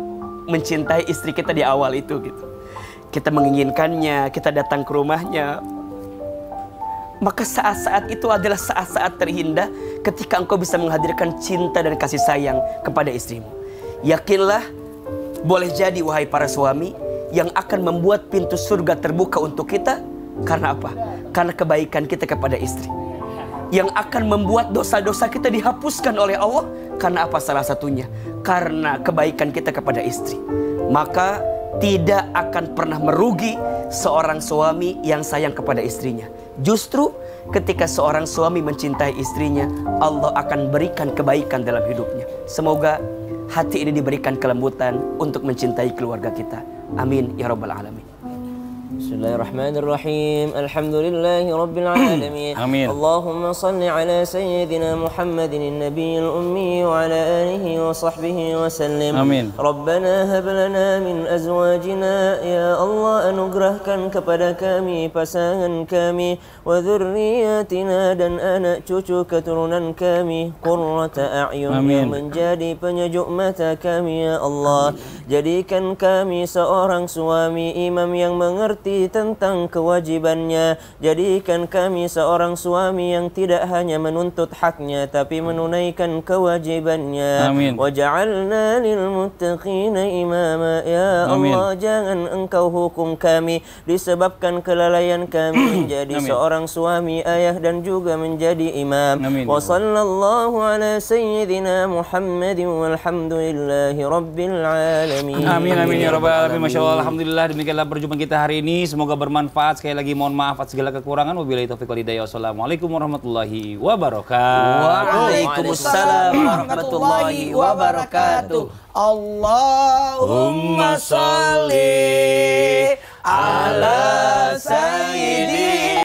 mencintai istri kita di awal itu gitu. Kita menginginkannya, kita datang ke rumahnya. Maka saat-saat itu adalah saat-saat terindah ketika engkau bisa menghadirkan cinta dan kasih sayang kepada istrimu. Yakinlah, boleh jadi wahai para suami, yang akan membuat pintu surga terbuka untuk kita. Karena apa? Karena kebaikan kita kepada istri. Yang akan membuat dosa-dosa kita dihapuskan oleh Allah. Karena apa salah satunya? Karena kebaikan kita kepada istri. Maka tidak akan pernah merugi seorang suami yang sayang kepada istrinya. Justru ketika seorang suami mencintai istrinya, Allah akan berikan kebaikan dalam hidupnya. Semoga hati ini diberikan kelembutan untuk mencintai keluarga kita. Amin ya rabbal alamin. Bismillahirrahmanirrahim. Alhamdulillahi rabbil alamin. Amin. Allahumma salli ala sayyidina Muhammadin nabiyil ummi wa ala alihi wa sahbihi wa sallim. Amin. Rabbana hab lana min azwajina, ya Allah anugerahkan kepada kami pasangan kami wa dzurriyyatina dan anak cucu keturunan kami qurrata a'yun yang menjadi penyejuk mata kami ya Allah. Jadikan kami seorang suami imam yang mengerti tentang kewajibannya. Jadikan kami seorang suami yang tidak hanya menuntut haknya tapi menunaikan kewajibannya. Amin. Waj'alna lil muttaqina imama, ya Allah. Jangan engkau hukum kami disebabkan kelalaian kami menjadi seorang suami, ayah dan juga menjadi imam. Wa sallallahu ala sayyidina Muhammadin walhamdulillahi rabbil alamin. Amin amin ya rabbal alamin. Masya Allah, alhamdulillah, demikianlah perjumpaan kita hari ini. ini semoga bermanfaat. Sekali lagi mohon maaf atas segala kekurangan. Wabillahi taufiq wal hidayah. Wassalamualaikum warahmatullahi wabarakatuh. Waalaikumsalam warahmatullahi wabarakatuh. Allahumma sholli